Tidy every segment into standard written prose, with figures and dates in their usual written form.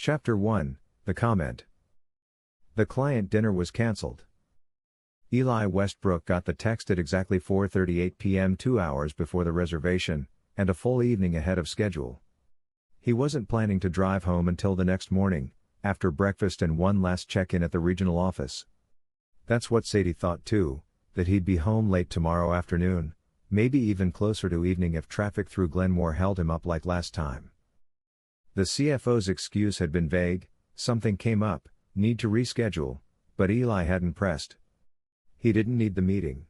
Chapter 1, The Comment. The client dinner was cancelled. Eli Westbrook got the text at exactly 4:38 p.m., 2 hours before the reservation, and a full evening ahead of schedule. He wasn't planning to drive home until the next morning, after breakfast and one last check-in at the regional office. That's what Sadie thought too, that he'd be home late tomorrow afternoon, maybe even closer to evening if traffic through Glenmore held him up like last time. The CFO's excuse had been vague: something came up, need to reschedule, but Eli hadn't pressed. He didn't need the meeting.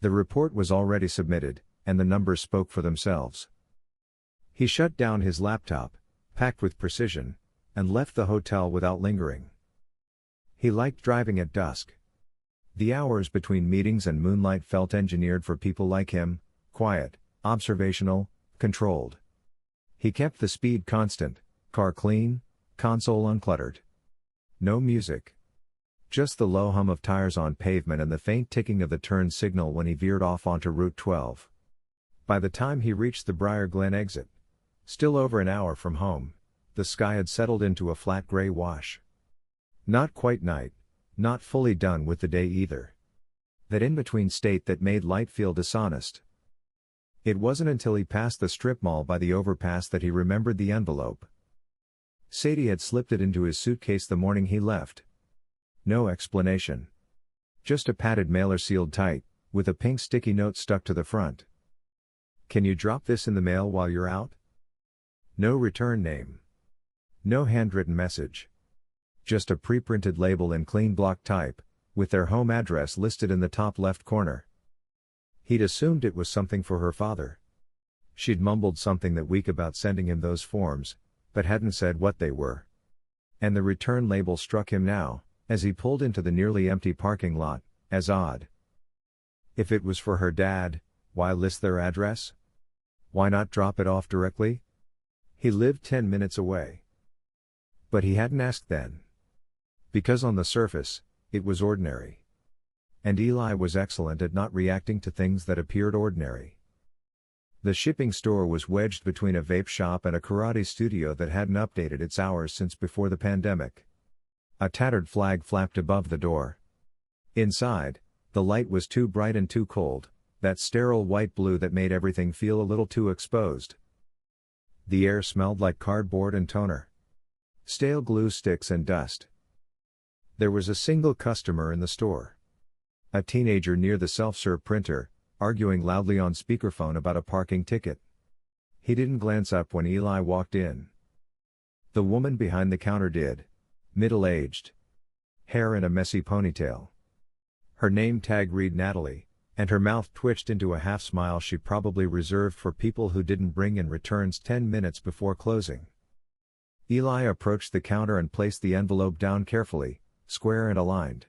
The report was already submitted, and the numbers spoke for themselves. He shut down his laptop, packed with precision, and left the hotel without lingering. He liked driving at dusk. The hours between meetings and moonlight felt engineered for people like him: quiet, observational, controlled. He kept the speed constant, car clean, console uncluttered. No music. Just the low hum of tires on pavement and the faint ticking of the turn signal when he veered off onto Route 12. By the time he reached the Briar Glen exit, still over an hour from home, the sky had settled into a flat gray wash. Not quite night, not fully done with the day either. That in-between state that made light feel dishonest. It wasn't until he passed the strip mall by the overpass that he remembered the envelope. Sadie had slipped it into his suitcase the morning he left. No explanation. Just a padded mailer sealed tight, with a pink sticky note stuck to the front. "Can you drop this in the mail while you're out?" No return name. No handwritten message. Just a pre-printed label in clean block type, with their home address listed in the top left corner. He'd assumed it was something for her father. She'd mumbled something that week about sending him those forms, but hadn't said what they were. And the return label struck him now, as he pulled into the nearly empty parking lot, as odd. If it was for her dad, why list their address? Why not drop it off directly? He lived 10 minutes away. But he hadn't asked then. Because on the surface, it was ordinary. And Eli was excellent at not reacting to things that appeared ordinary. The shipping store was wedged between a vape shop and a karate studio that hadn't updated its hours since before the pandemic. A tattered flag flapped above the door. Inside, the light was too bright and too cold, that sterile white-blue that made everything feel a little too exposed. The air smelled like cardboard and toner. Stale glue sticks and dust. There was a single customer in the store. A teenager near the self-serve printer, arguing loudly on speakerphone about a parking ticket. He didn't glance up when Eli walked in. The woman behind the counter did. Middle-aged. Hair in a messy ponytail. Her name tag read Natalie, and her mouth twitched into a half-smile she probably reserved for people who didn't bring in returns 10 minutes before closing. Eli approached the counter and placed the envelope down carefully, square and aligned.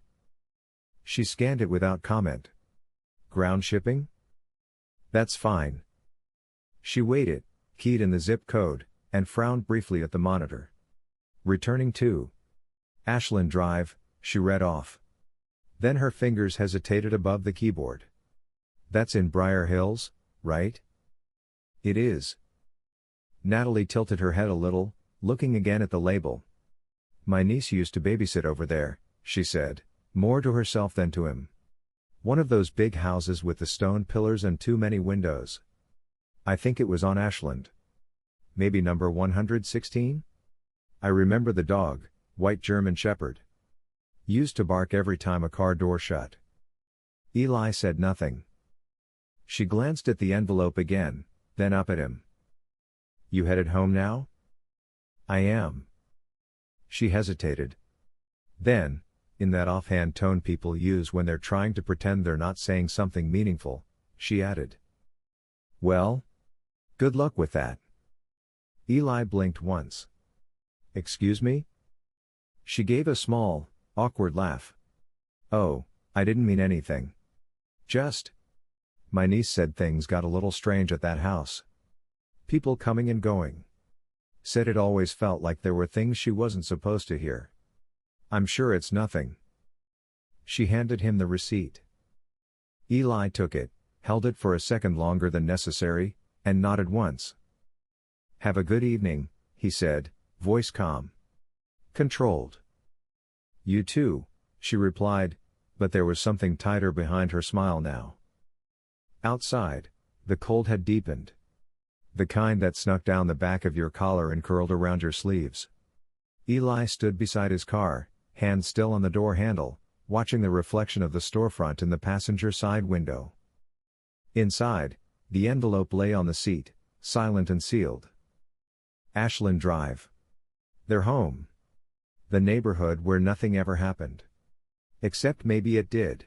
She scanned it without comment. "Ground shipping?" "That's fine." She weighed it, keyed in the zip code, and frowned briefly at the monitor. "Returning to Ashland Drive," she read off. Then her fingers hesitated above the keyboard. "That's in Briar Hills, right?" "It is." Natalie tilted her head a little, looking again at the label. "My niece used to babysit over there," she said, more to herself than to him. "One of those big houses with the stone pillars and too many windows. I think it was on Ashland. Maybe number 116? I remember the dog, white German Shepherd. Used to bark every time a car door shut." Eli said nothing. She glanced at the envelope again, then up at him. "You headed home now?" "I am." She hesitated. Then, in that offhand tone people use when they're trying to pretend they're not saying something meaningful, she added, "Well? Good luck with that." Eli blinked once. "Excuse me?" She gave a small, awkward laugh. "Oh, I didn't mean anything. Just. My niece said things got a little strange at that house. People coming and going. Said it always felt like there were things she wasn't supposed to hear. I'm sure it's nothing." She handed him the receipt. Eli took it, held it for a second longer than necessary, and nodded once. "Have a good evening," he said, voice calm. Controlled. You too, she replied, but there was something tighter behind her smile now. Outside, the cold had deepened. The kind that snuck down the back of your collar and curled around your sleeves. Eli stood beside his car, hands still on the door handle, watching the reflection of the storefront in the passenger side window. Inside, the envelope lay on the seat, silent and sealed. Ashland Drive. Their home. The neighborhood where nothing ever happened. Except maybe it did.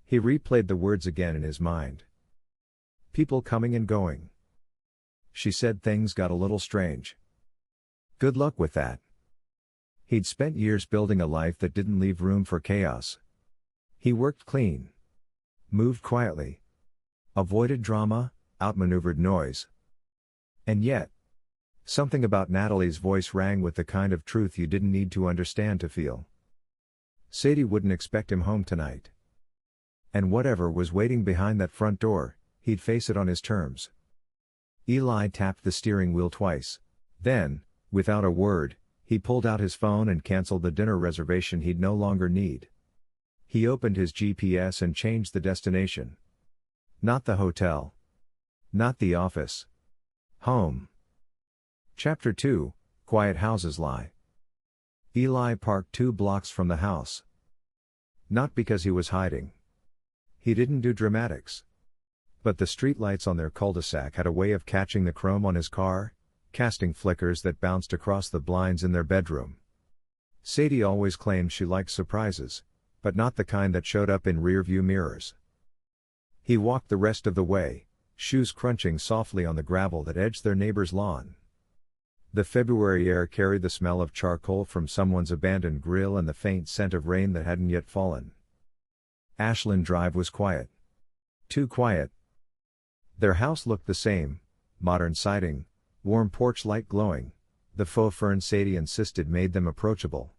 He replayed the words again in his mind. People coming and going. She said things got a little strange. Good luck with that. He'd spent years building a life that didn't leave room for chaos. He worked clean. Moved quietly. Avoided drama, outmaneuvered noise. And yet, something about Natalie's voice rang with the kind of truth you didn't need to understand to feel. Sadie wouldn't expect him home tonight. And whatever was waiting behind that front door, he'd face it on his terms. Eli tapped the steering wheel twice. Then, without a word, he pulled out his phone and canceled the dinner reservation he'd no longer need. He opened his GPS and changed the destination. Not the hotel. Not the office. Home. Chapter 2, Quiet Houses Lie. Eli parked 2 blocks from the house. Not because he was hiding. He didn't do dramatics. But the streetlights on their cul-de-sac had a way of catching the chrome on his car, casting flickers that bounced across the blinds in their bedroom. Sadie always claimed she liked surprises, but not the kind that showed up in rear-view mirrors. He walked the rest of the way, shoes crunching softly on the gravel that edged their neighbor's lawn. The February air carried the smell of charcoal from someone's abandoned grill and the faint scent of rain that hadn't yet fallen. Ashland Drive was quiet. Too quiet. Their house looked the same, modern siding, warm porch light glowing, the faux fern Sadie insisted made them approachable.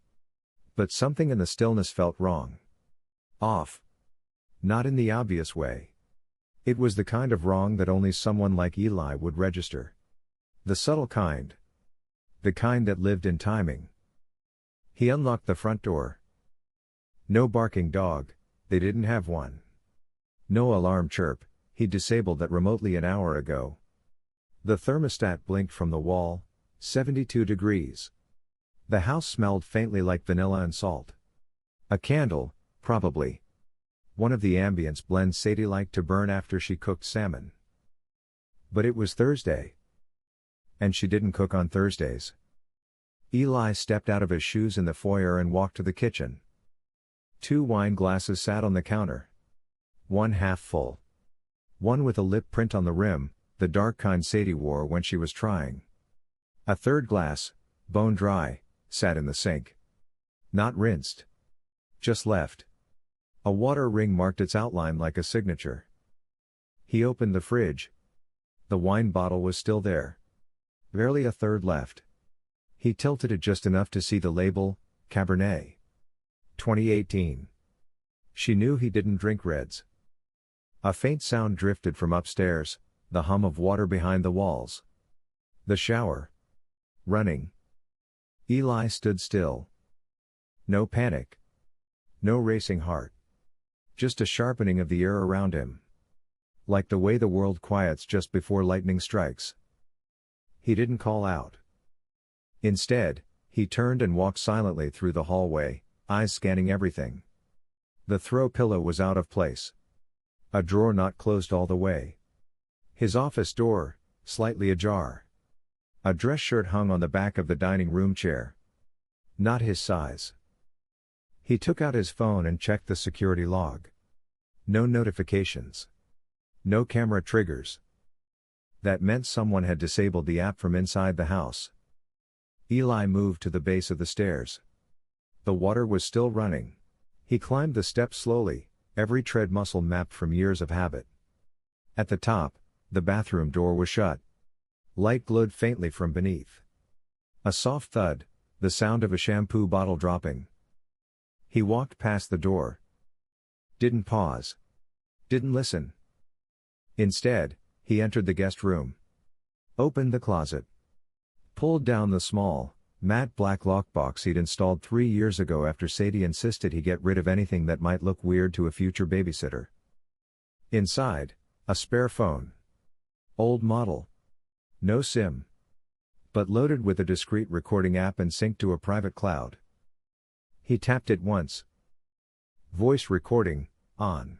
But something in the stillness felt wrong. Off. Not in the obvious way. It was the kind of wrong that only someone like Eli would register. The subtle kind. The kind that lived in timing. He unlocked the front door. No barking dog, they didn't have one. No alarm chirp, he disabled that remotely an hour ago. The thermostat blinked from the wall, 72 degrees. The house smelled faintly like vanilla and salt. A candle, probably. One of the ambience blends Sadie liked to burn after she cooked salmon. But it was Thursday. And she didn't cook on Thursdays. Eli stepped out of his shoes in the foyer and walked to the kitchen. 2 wine glasses sat on the counter. One half full. One with a lip print on the rim, the dark kind Sadie wore when she was trying. A third glass, bone dry, sat in the sink. Not rinsed. Just left. A water ring marked its outline like a signature. He opened the fridge. The wine bottle was still there. Barely a third left. He tilted it just enough to see the label, Cabernet. 2018. She knew he didn't drink reds. A faint sound drifted from upstairs, the hum of water behind the walls. The shower. Running. Eli stood still. No panic. No racing heart. Just a sharpening of the air around him. Like the way the world quiets just before lightning strikes. He didn't call out. Instead, he turned and walked silently through the hallway, eyes scanning everything. The throw pillow was out of place. A drawer not closed all the way. His office door, slightly ajar. A dress shirt hung on the back of the dining room chair. Not his size. He took out his phone and checked the security log. No notifications. No camera triggers. That meant someone had disabled the app from inside the house. Eli moved to the base of the stairs. The water was still running. He climbed the steps slowly, every tread muscle mapped from years of habit. At the top, the bathroom door was shut. Light glowed faintly from beneath. A soft thud, the sound of a shampoo bottle dropping. He walked past the door. Didn't pause. Didn't listen. Instead, he entered the guest room. Opened the closet. Pulled down the small, Matte black lockbox he'd installed 3 years ago after Sadie insisted he get rid of anything that might look weird to a future babysitter. Inside, a spare phone. Old model. No SIM. But loaded with a discreet recording app and synced to a private cloud. He tapped it once. Voice recording, on.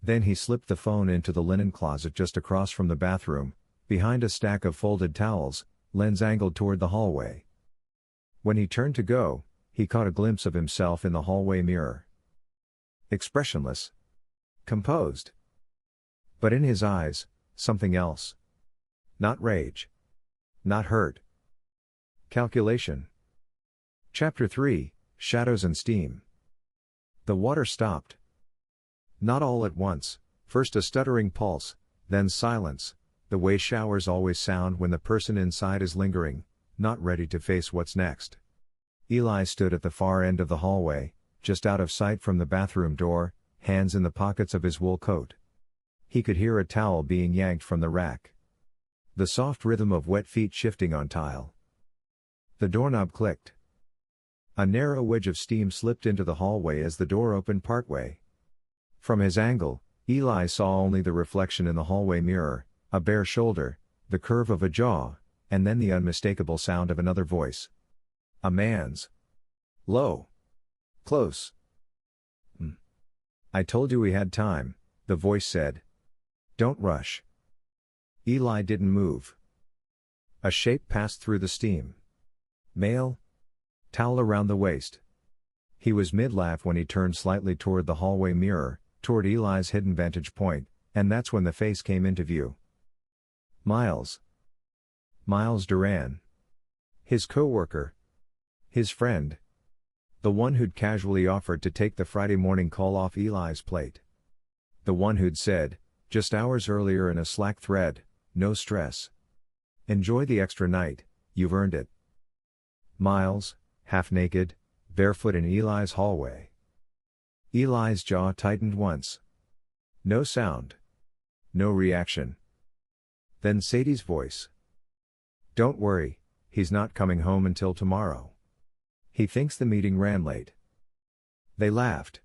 Then he slipped the phone into the linen closet just across from the bathroom, behind a stack of folded towels, lens angled toward the hallway. When he turned to go, he caught a glimpse of himself in the hallway mirror. Expressionless. Composed. But in his eyes, something else. Not rage. Not hurt. Calculation. Chapter 3, Shadows and Steam. The water stopped. Not all at once, first a stuttering pulse, then silence, the way showers always sound when the person inside is lingering, not ready to face what's next. Eli stood at the far end of the hallway, just out of sight from the bathroom door, hands in the pockets of his wool coat. He could hear a towel being yanked from the rack. The soft rhythm of wet feet shifting on tile. The doorknob clicked. A narrow wedge of steam slipped into the hallway as the door opened partway. From his angle, Eli saw only the reflection in the hallway mirror, a bare shoulder, the curve of a jaw, and then the unmistakable sound of another voice. A man's. Low. Close. I told you we had time, the voice said. Don't rush. Eli didn't move. A shape passed through the steam. Male. Towel around the waist. He was mid-laugh when he turned slightly toward the hallway mirror, toward Eli's hidden vantage point, and that's when the face came into view. Miles. Miles Duran. His co-worker. His friend. The one who'd casually offered to take the Friday morning call off Eli's plate. The one who'd said, just hours earlier in a Slack thread, no stress. Enjoy the extra night, you've earned it. Miles, half naked, barefoot in Eli's hallway. Eli's jaw tightened once. No sound. No reaction. Then Sadie's voice. Don't worry, he's not coming home until tomorrow. He thinks the meeting ran late. They laughed.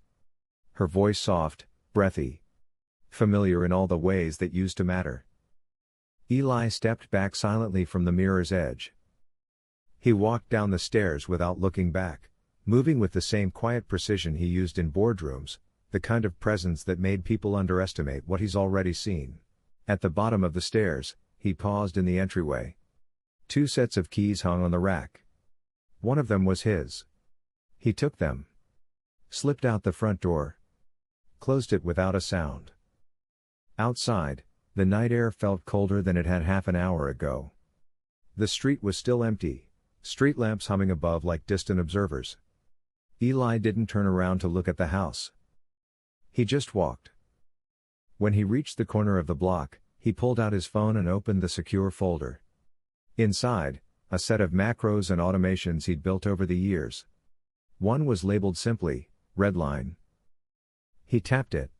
Her voice soft, breathy. Familiar in all the ways that used to matter. Eli stepped back silently from the mirror's edge. He walked down the stairs without looking back, moving with the same quiet precision he used in boardrooms, the kind of presence that made people underestimate what he's already seen. At the bottom of the stairs, he paused in the entryway. 2 sets of keys hung on the rack. One of them was his. He took them. Slipped out the front door. Closed it without a sound. Outside, the night air felt colder than it had half an hour ago. The street was still empty, street lamps humming above like distant observers. Eli didn't turn around to look at the house. He just walked. When he reached the corner of the block, he pulled out his phone and opened the secure folder. Inside, a set of macros and automations he'd built over the years. One was labeled simply, Redline. He tapped it.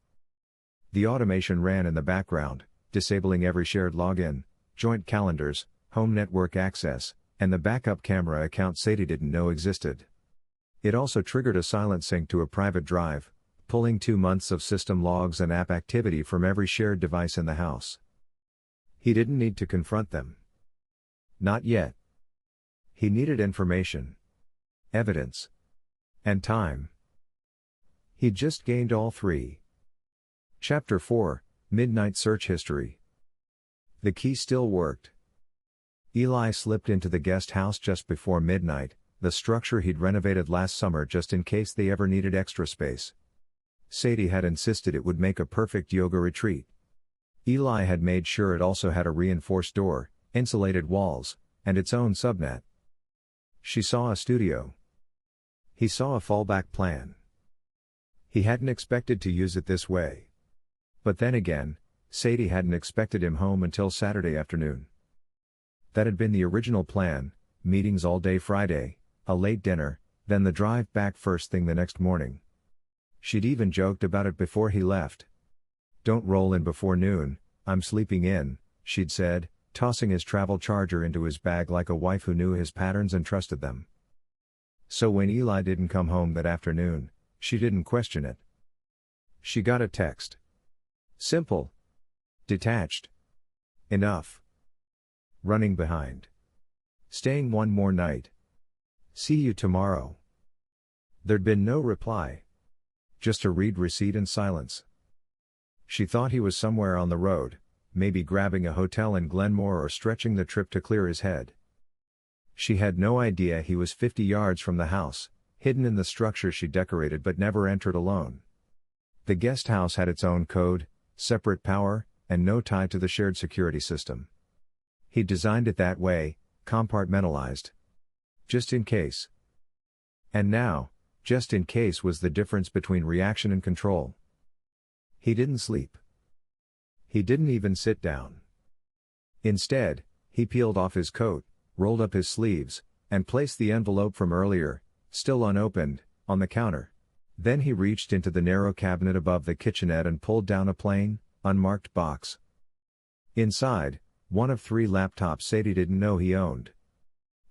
The automation ran in the background, disabling every shared login, joint calendars, home network access, and the backup camera account Sadie didn't know existed. It also triggered a silent sync to a private drive, pulling 2 months of system logs and app activity from every shared device in the house. He didn't need to confront them. Not yet. He needed information. Evidence. And time. He'd just gained all 3. Chapter 4, Midnight Search History. The key still worked. Eli slipped into the guest house just before midnight, the structure he'd renovated last summer just in case they ever needed extra space. Sadie had insisted it would make a perfect yoga retreat. Eli had made sure it also had a reinforced door, insulated walls, and its own subnet. She saw a studio. He saw a fallback plan. He hadn't expected to use it this way. But then again, Sadie hadn't expected him home until Saturday afternoon. That had been the original plan, meetings all day Friday, a late dinner, then the drive back first thing the next morning. She'd even joked about it before he left. Don't roll in before noon, I'm sleeping in, she'd said, tossing his travel charger into his bag like a wife who knew his patterns and trusted them. So when Eli didn't come home that afternoon, she didn't question it. She got a text. Simple. Detached. Enough. Running behind. Staying one more night. See you tomorrow. There'd been no reply. Just a read receipt and silence. She thought he was somewhere on the road, maybe grabbing a hotel in Glenmore or stretching the trip to clear his head. She had no idea he was 50 yards from the house, hidden in the structure she decorated but never entered alone. The guest house had its own code, separate power, and no tie to the shared security system. He designed it that way, compartmentalized. Just in case. And now, just in case was the difference between reaction and control. He didn't sleep. He didn't even sit down. Instead, he peeled off his coat, rolled up his sleeves, and placed the envelope from earlier, still unopened, on the counter. Then he reached into the narrow cabinet above the kitchenette and pulled down a plain, unmarked box. Inside, one of 3 laptops Sadie didn't know he owned.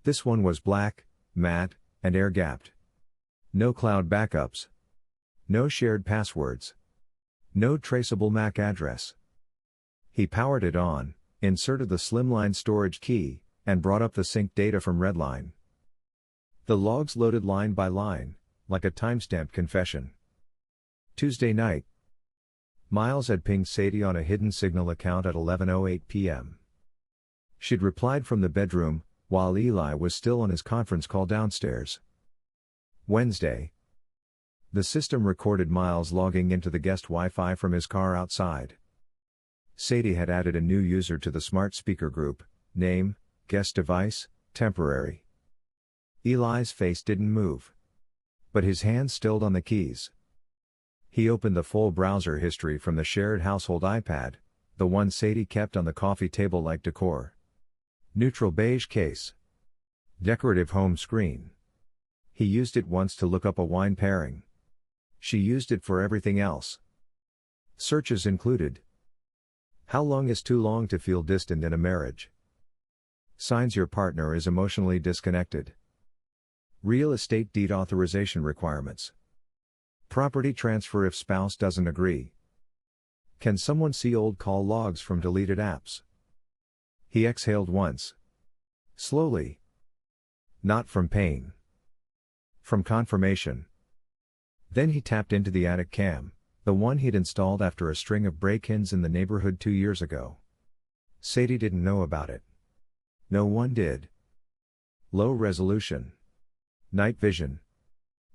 This one was black, matte, and air-gapped. No cloud backups. No shared passwords. No traceable MAC address. He powered it on, inserted the slimline storage key, and brought up the sync data from Redline. The logs loaded line by line, like a timestamped confession. Tuesday night. Miles had pinged Sadie on a hidden Signal account at 11:08 p.m. She'd replied from the bedroom, while Eli was still on his conference call downstairs. Wednesday. The system recorded Miles logging into the guest Wi-Fi from his car outside. Sadie had added a new user to the smart speaker group, name, guest device, temporary. Eli's face didn't move. But his hands stilled on the keys. He opened the full browser history from the shared household iPad, the one Sadie kept on the coffee table like decor. Neutral beige case. Decorative home screen. He used it once to look up a wine pairing. She used it for everything else. Searches included: how long is too long to feel distant in a marriage? Signs your partner is emotionally disconnected. Real estate deed authorization requirements. Property transfer if spouse doesn't agree. Can someone see old call logs from deleted apps? He exhaled once. Slowly. Not from pain. From confirmation. Then he tapped into the attic cam, the one he'd installed after a string of break-ins in the neighborhood 2 years ago. Sadie didn't know about it. No one did. Low resolution. Night vision.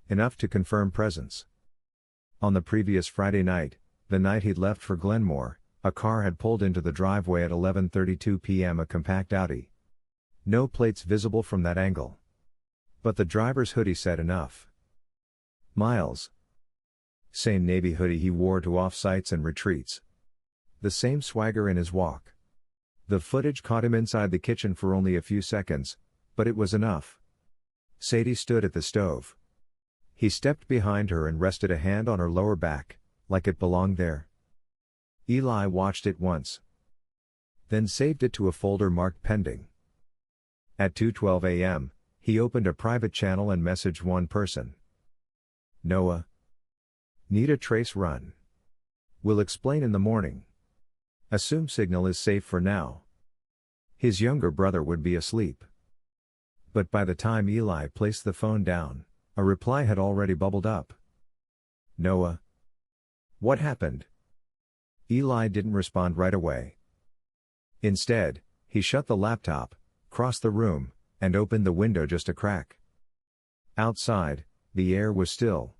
Enough to confirm presence. On the previous Friday night, the night he'd left for Glenmore, a car had pulled into the driveway at 11:32 p.m. a compact Audi. No plates visible from that angle. But the driver's hoodie said enough. Miles. Same navy hoodie he wore to off-sites and retreats. The same swagger in his walk. The footage caught him inside the kitchen for only a few seconds, but it was enough. Sadie stood at the stove. He stepped behind her and rested a hand on her lower back, like it belonged there. Eli watched it once. Then saved it to a folder marked pending. At 2:12 a.m., he opened a private channel and messaged one person. Noah. Need a trace run. Will explain in the morning. Assume signal is safe for now. His younger brother would be asleep. But by the time Eli placed the phone down, a reply had already bubbled up. Noah. What happened? Eli didn't respond right away. Instead, he shut the laptop, crossed the room, and opened the window just a crack. Outside, the air was still.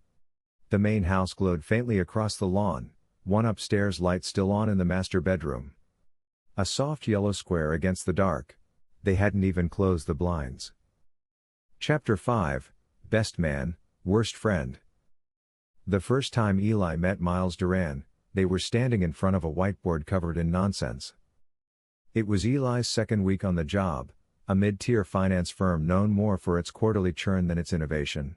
The main house glowed faintly across the lawn, one upstairs light still on in the master bedroom. A soft yellow square against the dark. They hadn't even closed the blinds. Chapter 5, Best Man, Worst Friend. The first time Eli met Miles Duran, they were standing in front of a whiteboard covered in nonsense. It was Eli's second week on the job, a mid-tier finance firm known more for its quarterly churn than its innovation.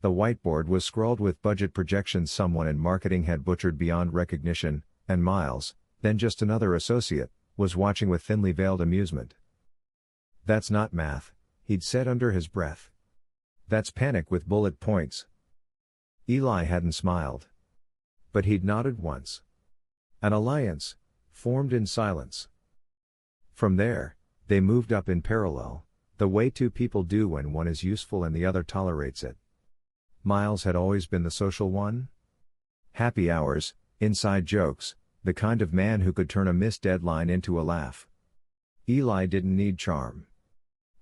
The whiteboard was scrawled with budget projections someone in marketing had butchered beyond recognition, and Miles, then just another associate, was watching with thinly veiled amusement. "That's not math," he'd said under his breath. "That's panic with bullet points." Eli hadn't smiled. But he'd nodded once. An alliance formed in silence. From there, they moved up in parallel, the way two people do when one is useful and the other tolerates it. Miles had always been the social one. Happy hours, inside jokes, the kind of man who could turn a missed deadline into a laugh. Eli didn't need charm.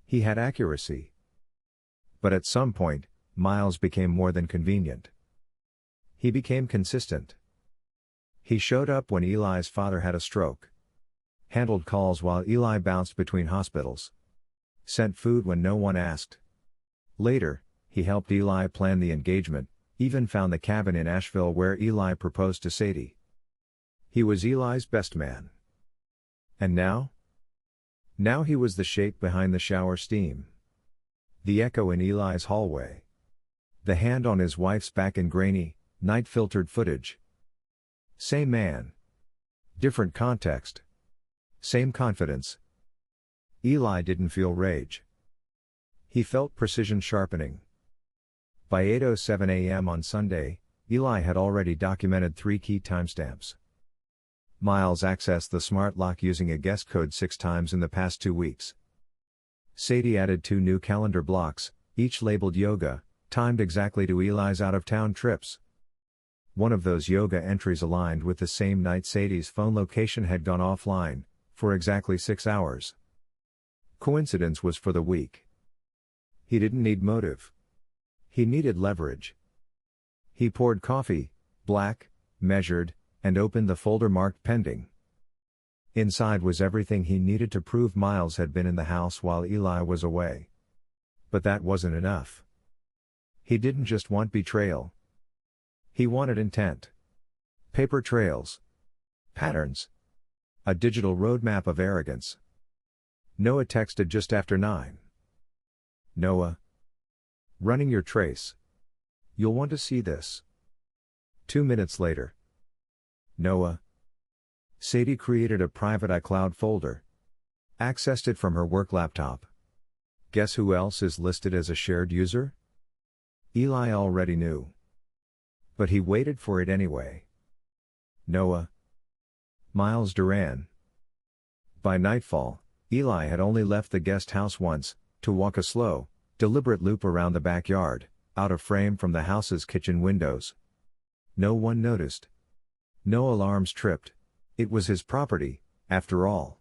He had accuracy. But at some point, Miles became more than convenient. He became consistent. He showed up when Eli's father had a stroke. Handled calls while Eli bounced between hospitals. Sent food when no one asked. Later, he helped Eli plan the engagement, even found the cabin in Asheville where Eli proposed to Sadie. He was Eli's best man. And now? Now he was the shape behind the shower steam. The echo in Eli's hallway. The hand on his wife's back in grainy, night-filtered footage. Same man. Different context. Same confidence. Eli didn't feel rage. He felt precision sharpening. By 8:07 a.m. on Sunday, Eli had already documented 3 key timestamps. Miles accessed the smart lock using a guest code 6 times in the past 2 weeks. Sadie added 2 new calendar blocks, each labeled yoga, timed exactly to Eli's out-of-town trips. One of those yoga entries aligned with the same night Sadie's phone location had gone offline, for exactly 6 hours. Coincidence was for the week. He didn't need motive. He needed leverage. He poured coffee, black, measured, and opened the folder marked pending. Inside was everything he needed to prove Miles had been in the house while Eli was away. But that wasn't enough. He didn't just want betrayal. He wanted intent. Paper trails. Patterns. A digital roadmap of arrogance. Noah texted just after 9. "Noah. Running your trace. You'll want to see this." 2 minutes later. "Noah." Sadie created a private iCloud folder. Accessed it from her work laptop. Guess who else is listed as a shared user? Eli already knew. But he waited for it anyway. "Noah. Miles Duran." By nightfall, Eli had only left the guest house once, to walk a slow, deliberate loop around the backyard, out of frame from the house's kitchen windows. No one noticed. No alarms tripped. It was his property, after all.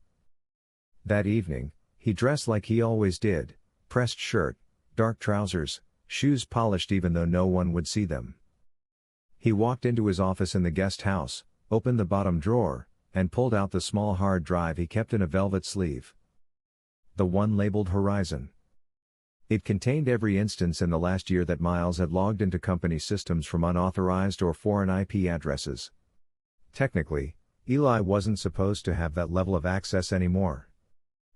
That evening, he dressed like he always did, pressed shirt, dark trousers, shoes polished even though no one would see them. He walked into his office in the guest house, opened the bottom drawer, and pulled out the small hard drive he kept in a velvet sleeve. The one labeled Horizon. It contained every instance in the last year that Miles had logged into company systems from unauthorized or foreign IP addresses. Technically, Eli wasn't supposed to have that level of access anymore.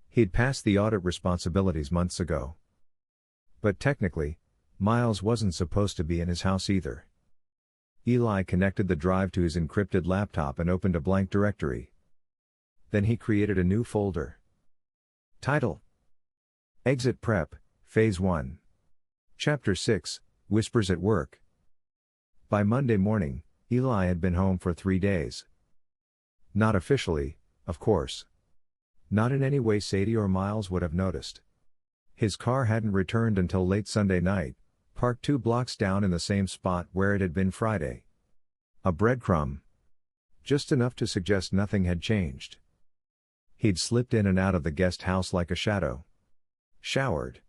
He'd passed the audit responsibilities months ago. But technically, Miles wasn't supposed to be in his house either. Eli connected the drive to his encrypted laptop and opened a blank directory. Then he created a new folder. Title: Exit Prep, Phase 1. Chapter 6, Whispers at Work. By Monday morning, Eli had been home for 3 days. Not officially, of course. Not in any way Sadie or Miles would have noticed. His car hadn't returned until late Sunday night, parked 2 blocks down in the same spot where it had been Friday. A breadcrumb. Just enough to suggest nothing had changed. He'd slipped in and out of the guest house like a shadow. Showered.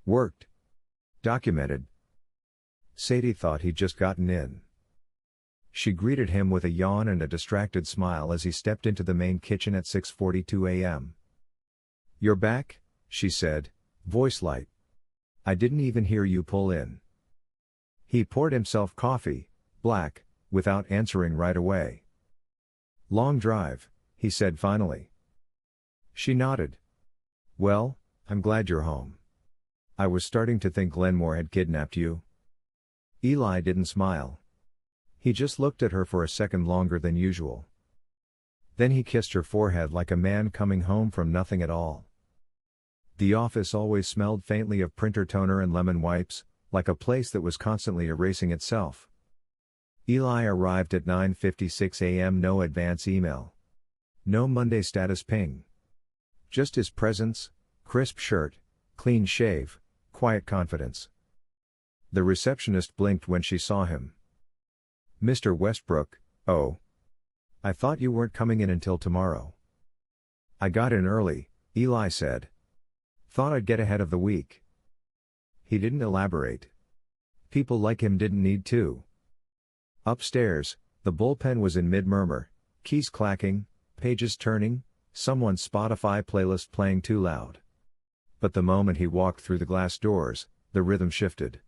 Worked. Documented. Sadie thought he'd just gotten in. She greeted him with a yawn and a distracted smile as he stepped into the main kitchen at 6:42 a.m. "You're back," she said, voice light. "I didn't even hear you pull in." He poured himself coffee, black, without answering right away. "Long drive," he said finally. She nodded. "Well, I'm glad you're home. I was starting to think Glenmore had kidnapped you." Eli didn't smile. He just looked at her for a second longer than usual. Then he kissed her forehead like a man coming home from nothing at all. The office always smelled faintly of printer toner and lemon wipes, like a place that was constantly erasing itself. Eli arrived at 9:56 a.m. No advance email. No Monday status ping. Just his presence, crisp shirt, clean shave, quiet confidence. The receptionist blinked when she saw him. "Mr. Westbrook, oh. I thought you weren't coming in until tomorrow." "I got in early," Eli said. "Thought I'd get ahead of the week." He didn't elaborate. People like him didn't need to. Upstairs, the bullpen was in mid-murmur, keys clacking, pages turning, someone's Spotify playlist playing too loud. But the moment he walked through the glass doors, the rhythm shifted.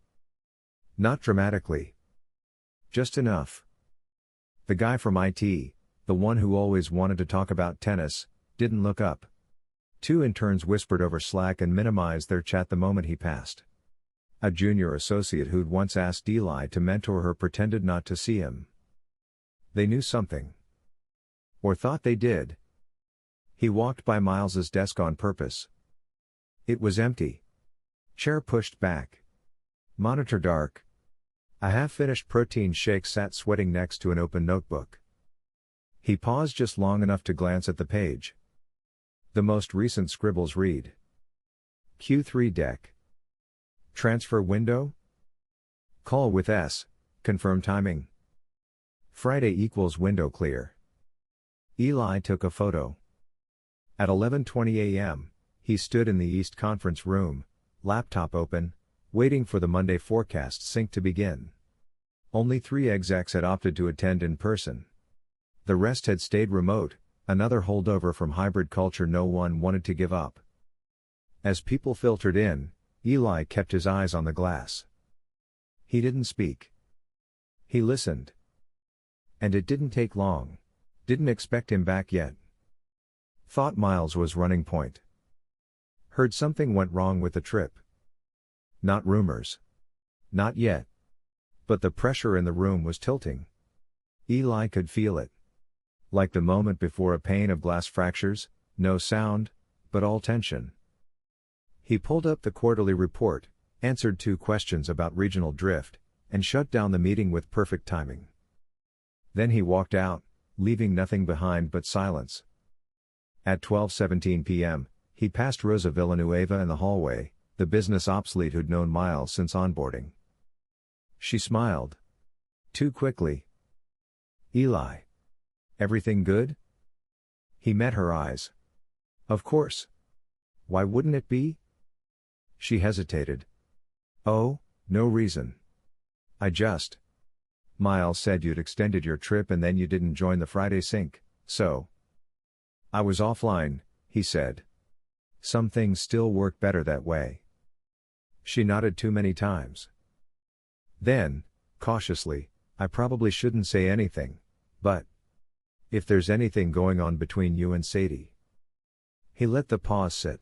Not dramatically. Just enough. The guy from IT, the one who always wanted to talk about tennis, didn't look up. Two interns whispered over Slack and minimized their chat the moment he passed. A junior associate who'd once asked Eli to mentor her pretended not to see him. They knew something. Or thought they did. He walked by Miles's desk on purpose. It was empty. Chair pushed back. Monitor dark. A half-finished protein shake sat sweating next to an open notebook. He paused just long enough to glance at the page. The most recent scribbles read: Q3 deck. Transfer window? Call with S, confirm timing. Friday equals window clear. Eli took a photo. At 11:20 a.m., he stood in the East Conference room, laptop open, waiting for the Monday forecast sync to begin. Only 3 execs had opted to attend in person. The rest had stayed remote, another holdover from hybrid culture no one wanted to give up. As people filtered in, Eli kept his eyes on the glass. He didn't speak. He listened. And it didn't take long. Didn't expect him back yet. Thought Miles was running point. Heard something went wrong with the trip. Not rumors. Not yet. But the pressure in the room was tilting. Eli could feel it. Like the moment before a pane of glass fractures, no sound, but all tension. He pulled up the quarterly report, answered 2 questions about regional drift, and shut down the meeting with perfect timing. Then he walked out, leaving nothing behind but silence. At 12:17 p.m., he passed Rosa Villanueva in the hallway, the business ops lead who'd known Miles since onboarding. She smiled. Too quickly. Eli. Everything good? He met her eyes. Of course. Why wouldn't it be? She hesitated. Oh, no reason. I just. Miles said you'd extended your trip and then you didn't join the Friday sync, so. I was offline, he said. Some things still work better that way. She nodded too many times. Then, cautiously, I probably shouldn't say anything, but. If there's anything going on between you and Sadie. He let the pause sit.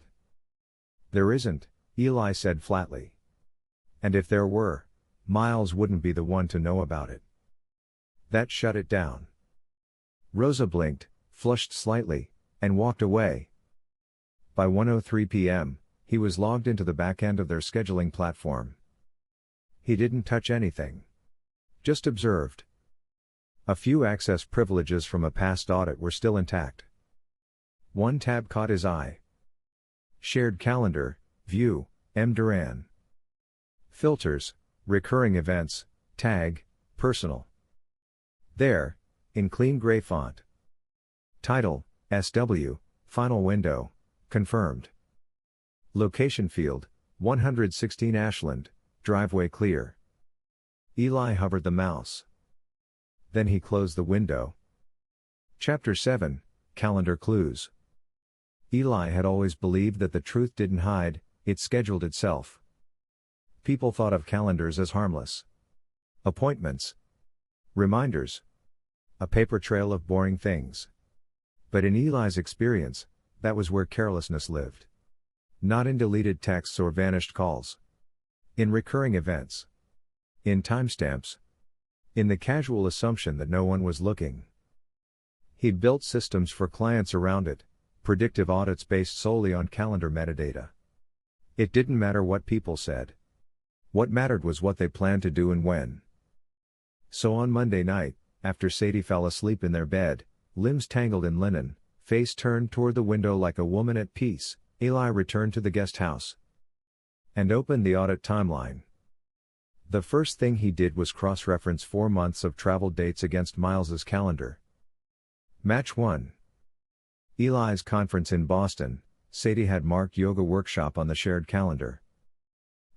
There isn't, Eli said flatly. And if there were, Miles wouldn't be the one to know about it. That shut it down. Rosa blinked, flushed slightly, and walked away. By 1:03 p.m., he was logged into the back end of their scheduling platform. He didn't touch anything. Just observed. A few access privileges from a past audit were still intact. One tab caught his eye. Shared calendar, view, M. Duran. Filters, recurring events, tag, personal. There, in clean gray font. Title, SW, final window, confirmed. Location field, 116 Ashland, driveway clear. Eli hovered the mouse. Then he closed the window. Chapter 7, Calendar Clues. Eli had always believed that the truth didn't hide, it scheduled itself. People thought of calendars as harmless. Appointments. Reminders. A paper trail of boring things. But in Eli's experience, that was where carelessness lived. Not in deleted texts or vanished calls. In recurring events. In timestamps. In the casual assumption that no one was looking. He'd built systems for clients around it, predictive audits based solely on calendar metadata. It didn't matter what people said. What mattered was what they planned to do and when. So on Monday night, after Sadie fell asleep in their bed, limbs tangled in linen, face turned toward the window like a woman at peace, Eli returned to the guest house and opened the audit timeline. The first thing he did was cross-reference 4 months of travel dates against Miles's calendar. Match 1. Eli's conference in Boston. Sadie had marked yoga workshop on the shared calendar.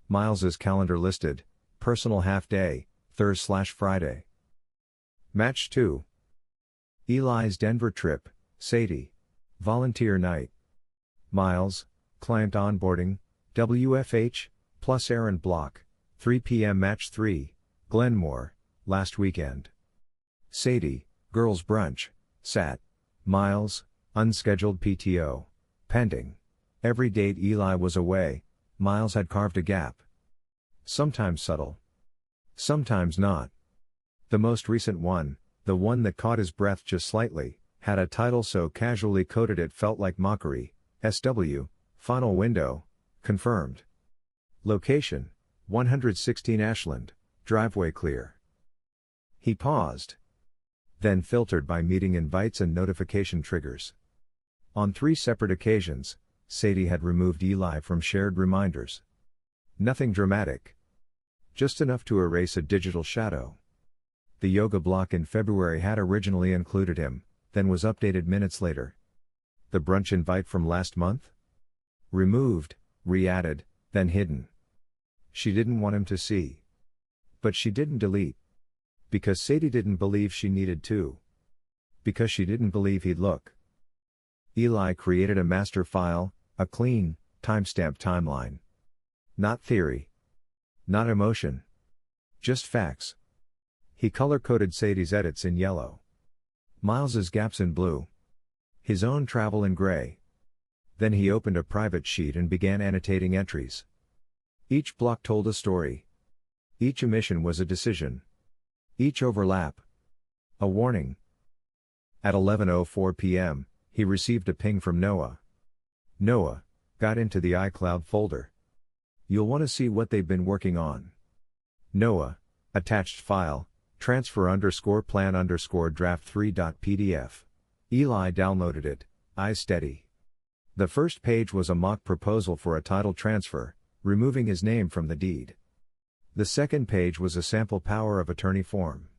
Miles's calendar listed, personal half-day, Thursday/Friday. Match 2. Eli's Denver trip. Sadie, volunteer night. Miles, client onboarding, WFH, plus errand block, 3 p.m. Match 3, Glenmore, last weekend. Sadie, girls brunch, SAT. Miles, unscheduled PTO, pending. Every date Eli was away, Miles had carved a gap. Sometimes subtle. Sometimes not. The most recent one, the one that caught his breath just slightly, had a title so casually coded it felt like mockery. SW, final window, confirmed. Location, 116 Ashland, driveway clear. He paused. Then filtered by meeting invites and notification triggers. On 3 separate occasions, Sadie had removed Eli from shared reminders. Nothing dramatic. Just enough to erase a digital shadow. The yoga block in February had originally included him, then was updated minutes later. The brunch invite from last month? Removed, re-added, then hidden. She didn't want him to see. But she didn't delete. Because Sadie didn't believe she needed to. Because she didn't believe he'd look. Eli created a master file, a clean, timestamped timeline. Not theory. Not emotion. Just facts. He color-coded Sadie's edits in yellow. Miles's gaps in blue. His own travel in gray. Then he opened a private sheet and began annotating entries. Each block told a story. Each omission was a decision. Each overlap, a warning. At 11:04 p.m., he received a ping from Noah. Noah got into the iCloud folder. You'll want to see what they've been working on. Noah, attached file, transfer_plan_draft3.pdf. Eli downloaded it, eyes steady. The first page was a mock proposal for a title transfer, removing his name from the deed. The second page was a sample power of attorney form.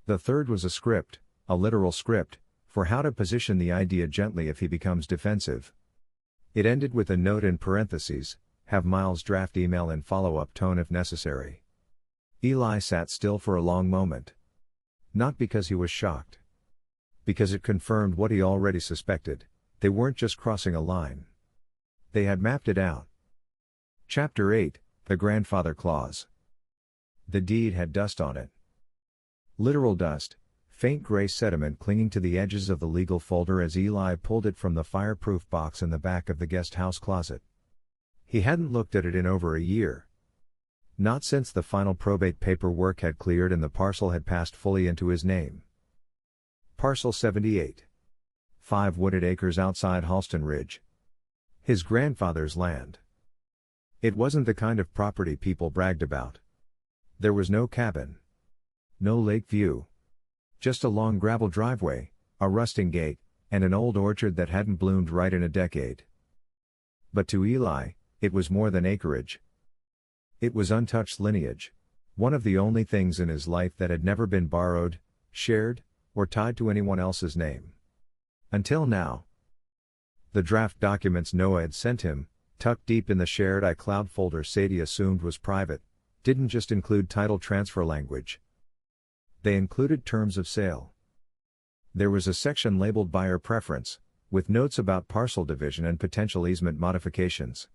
The third was a script, a literal script, for how to position the idea gently if he becomes defensive. It ended with a note in parentheses, have Miles draft email in follow-up tone if necessary. Eli sat still for a long moment. Not because he was shocked. Because it confirmed what he already suspected, they weren't just crossing a line. They had mapped it out. Chapter 8, The Grandfather Clause. The deed had dust on it. Literal dust, faint gray sediment clinging to the edges of the legal folder as Eli pulled it from the fireproof box in the back of the guest house closet. He hadn't looked at it in over a year. Not since the final probate paperwork had cleared and the parcel had passed fully into his name. Parcel 78. 5 wooded acres outside Halston Ridge. His grandfather's land. It wasn't the kind of property people bragged about. There was no cabin. No lake view. Just a long gravel driveway, a rusting gate, and an old orchard that hadn't bloomed right in a decade. But to Eli, it was more than acreage. It was untouched lineage. One of the only things in his life that had never been borrowed, shared, or tied to anyone else's name. Until now. The draft documents Noah had sent him, tucked deep in the shared iCloud folder Sadie assumed was private, didn't just include title transfer language. They included terms of sale. There was a section labeled Buyer Preference, with notes about parcel division and potential easement modifications.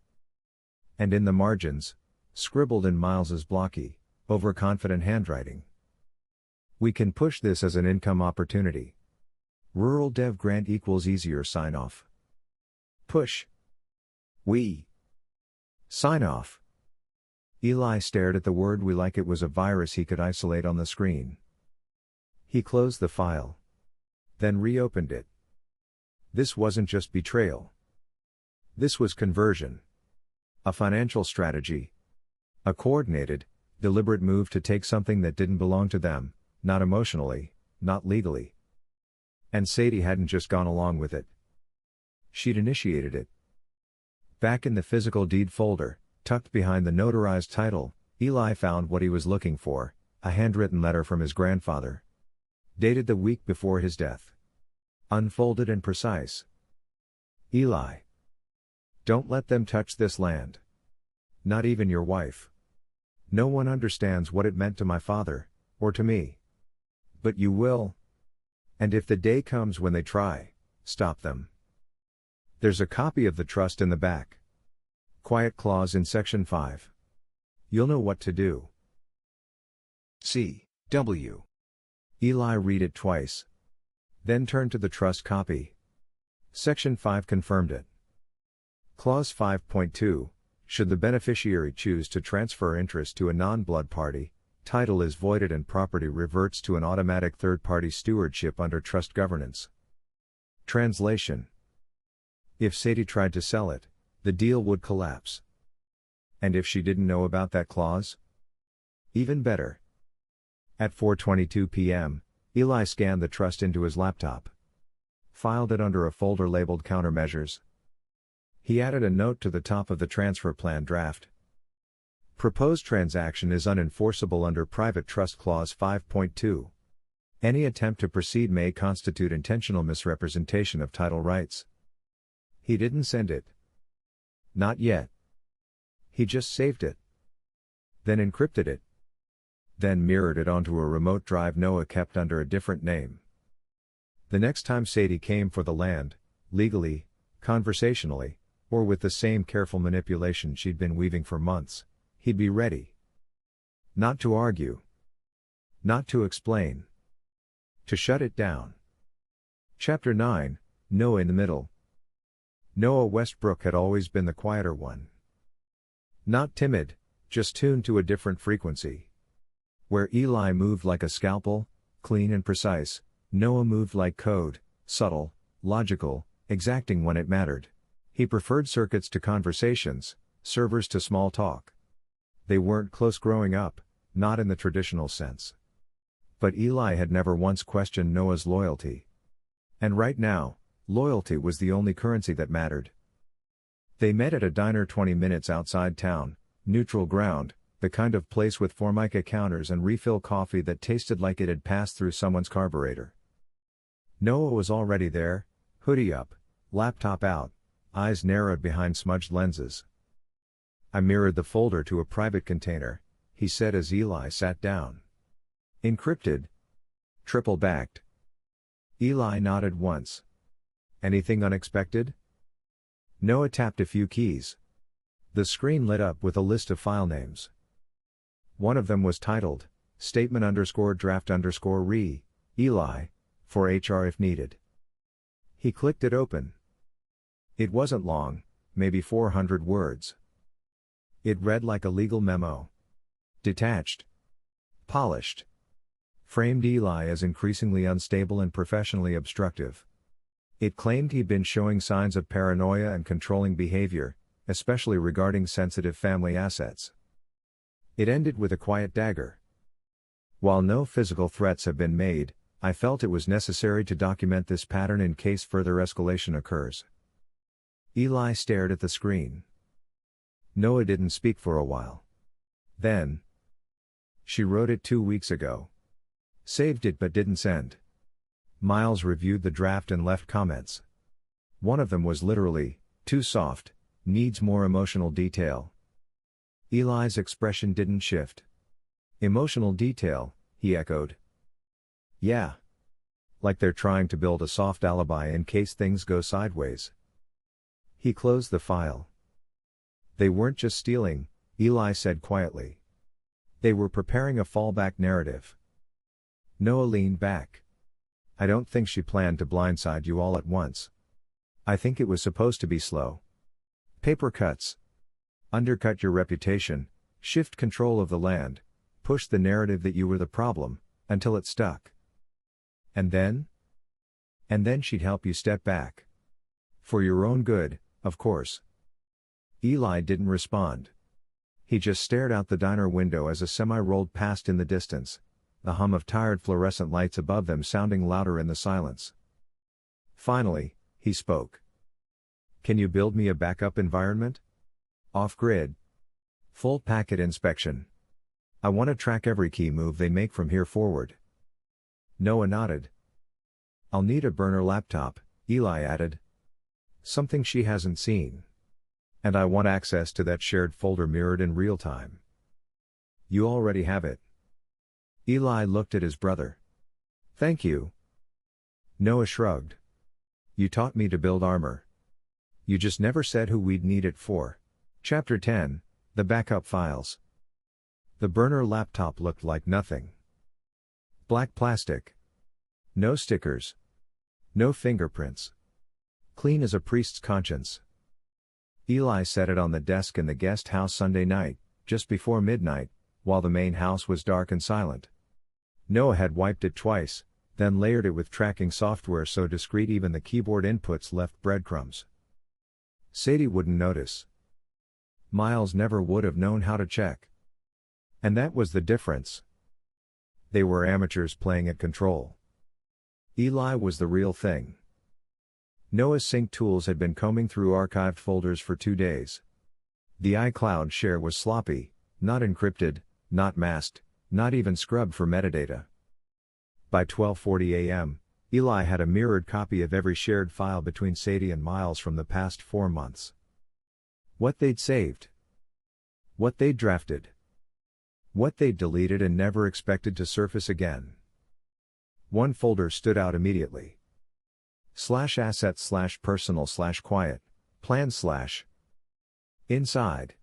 And in the margins, scribbled in Miles's blocky, overconfident handwriting. We can push this as an income opportunity. Rural Dev Grant equals easier sign-off. Push. We. Sign off. Eli stared at the word we like it was a virus he could isolate on the screen. He closed the file. then reopened it. This wasn't just betrayal. This was conversion. A financial strategy. A coordinated, deliberate move to take something that didn't belong to them, not emotionally, not legally. And Sadie hadn't just gone along with it. She'd initiated it. Back in the physical deed folder, tucked behind the notarized title, Eli found what he was looking for, a handwritten letter from his grandfather. Dated the week before his death. Unfolded and precise. Eli. Don't let them touch this land. Not even your wife. No one understands what it meant to my father, or to me. But you will. And if the day comes when they try, stop them. There's a copy of the trust in the back. Quiet clause in Section 5. You'll know what to do. C. W. Eli read it twice. Then turned to the trust copy. Section 5 confirmed it. Clause 5.2, should the beneficiary choose to transfer interest to a non-blood party, title is voided and property reverts to an automatic third-party stewardship under trust governance. Translation. If Sadie tried to sell it, the deal would collapse. And if she didn't know about that clause? Even better. At 4:22 p.m., Eli scanned the trust into his laptop. Filed it under a folder labeled Countermeasures. He added a note to the top of the transfer plan draft. Proposed transaction is unenforceable under Private Trust Clause 5.2. Any attempt to proceed may constitute intentional misrepresentation of title rights. He didn't send it. Not yet. He just saved it. Then encrypted it. Then mirrored it onto a remote drive Noah kept under a different name. The next time Sadie came for the land, legally, conversationally, or with the same careful manipulation she'd been weaving for months, he'd be ready. Not to argue. Not to explain. To shut it down. Chapter 9, Noah in the Middle. Noah Westbrook had always been the quieter one. Not timid, just tuned to a different frequency. Where Eli moved like a scalpel, clean and precise, Noah moved like code, subtle, logical, exacting when it mattered. He preferred circuits to conversations, servers to small talk. They weren't close growing up, not in the traditional sense. But Eli had never once questioned Noah's loyalty. And right now, loyalty was the only currency that mattered. They met at a diner 20 minutes outside town, neutral ground, the kind of place with Formica counters and refill coffee that tasted like it had passed through someone's carburetor. Noah was already there, hoodie up, laptop out, eyes narrowed behind smudged lenses. I mirrored the folder to a private container, he said as Eli sat down. Encrypted. Triple-backed. Eli nodded once. Anything unexpected? Noah tapped a few keys. The screen lit up with a list of file names. One of them was titled, Statement_Draft_Re, Eli, for HR if needed. He clicked it open. It wasn't long, maybe 400 words. It read like a legal memo. Detached. Polished. Framed Eli as increasingly unstable and professionally obstructive. It claimed he'd been showing signs of paranoia and controlling behavior, especially regarding sensitive family assets. It ended with a quiet dagger. While no physical threats have been made, I felt it was necessary to document this pattern in case further escalation occurs. Eli stared at the screen. Noah didn't speak for a while. Then. She wrote it 2 weeks ago. Saved it but didn't send. Miles reviewed the draft and left comments. One of them was literally, too soft, needs more emotional detail. Eli's expression didn't shift. Emotional detail, he echoed. Yeah. Like they're trying to build a soft alibi in case things go sideways. He closed the file. They weren't just stealing, Eli said quietly. They were preparing a fallback narrative. Noah leaned back. I don't think she planned to blindside you all at once. I think it was supposed to be slow. Paper cuts. Undercut your reputation, shift control of the land, push the narrative that you were the problem, until it stuck. And then? And then she'd help you step back. For your own good, of course. Eli didn't respond. He just stared out the diner window as a semi rolled past in the distance, the hum of tired fluorescent lights above them sounding louder in the silence. Finally, he spoke. Can you build me a backup environment? Off-grid. Full packet inspection. I want to track every key move they make from here forward. Noah nodded. I'll need a burner laptop, Eli added. Something she hasn't seen. And I want access to that shared folder mirrored in real time. You already have it. Eli looked at his brother. Thank you. Noah shrugged. You taught me to build armor. You just never said who we'd need it for. Chapter 10, The Backup Files. The burner laptop looked like nothing. Black plastic. No stickers. No fingerprints. Clean as a priest's conscience. Eli set it on the desk in the guest house Sunday night, just before midnight, while the main house was dark and silent. Noah had wiped it twice, then layered it with tracking software so discreet even the keyboard inputs left breadcrumbs. Sadie wouldn't notice. Miles never would have known how to check. And that was the difference. They were amateurs playing at control. Eli was the real thing. Noah's sync tools had been combing through archived folders for 2 days. The iCloud share was sloppy, not encrypted, not masked, not even scrubbed for metadata. By 12:40 a.m., Eli had a mirrored copy of every shared file between Sadie and Miles from the past 4 months. What they'd saved. What they'd drafted. What they'd deleted and never expected to surface again. One folder stood out immediately. /assets/personal/quiet, plan/. Inside.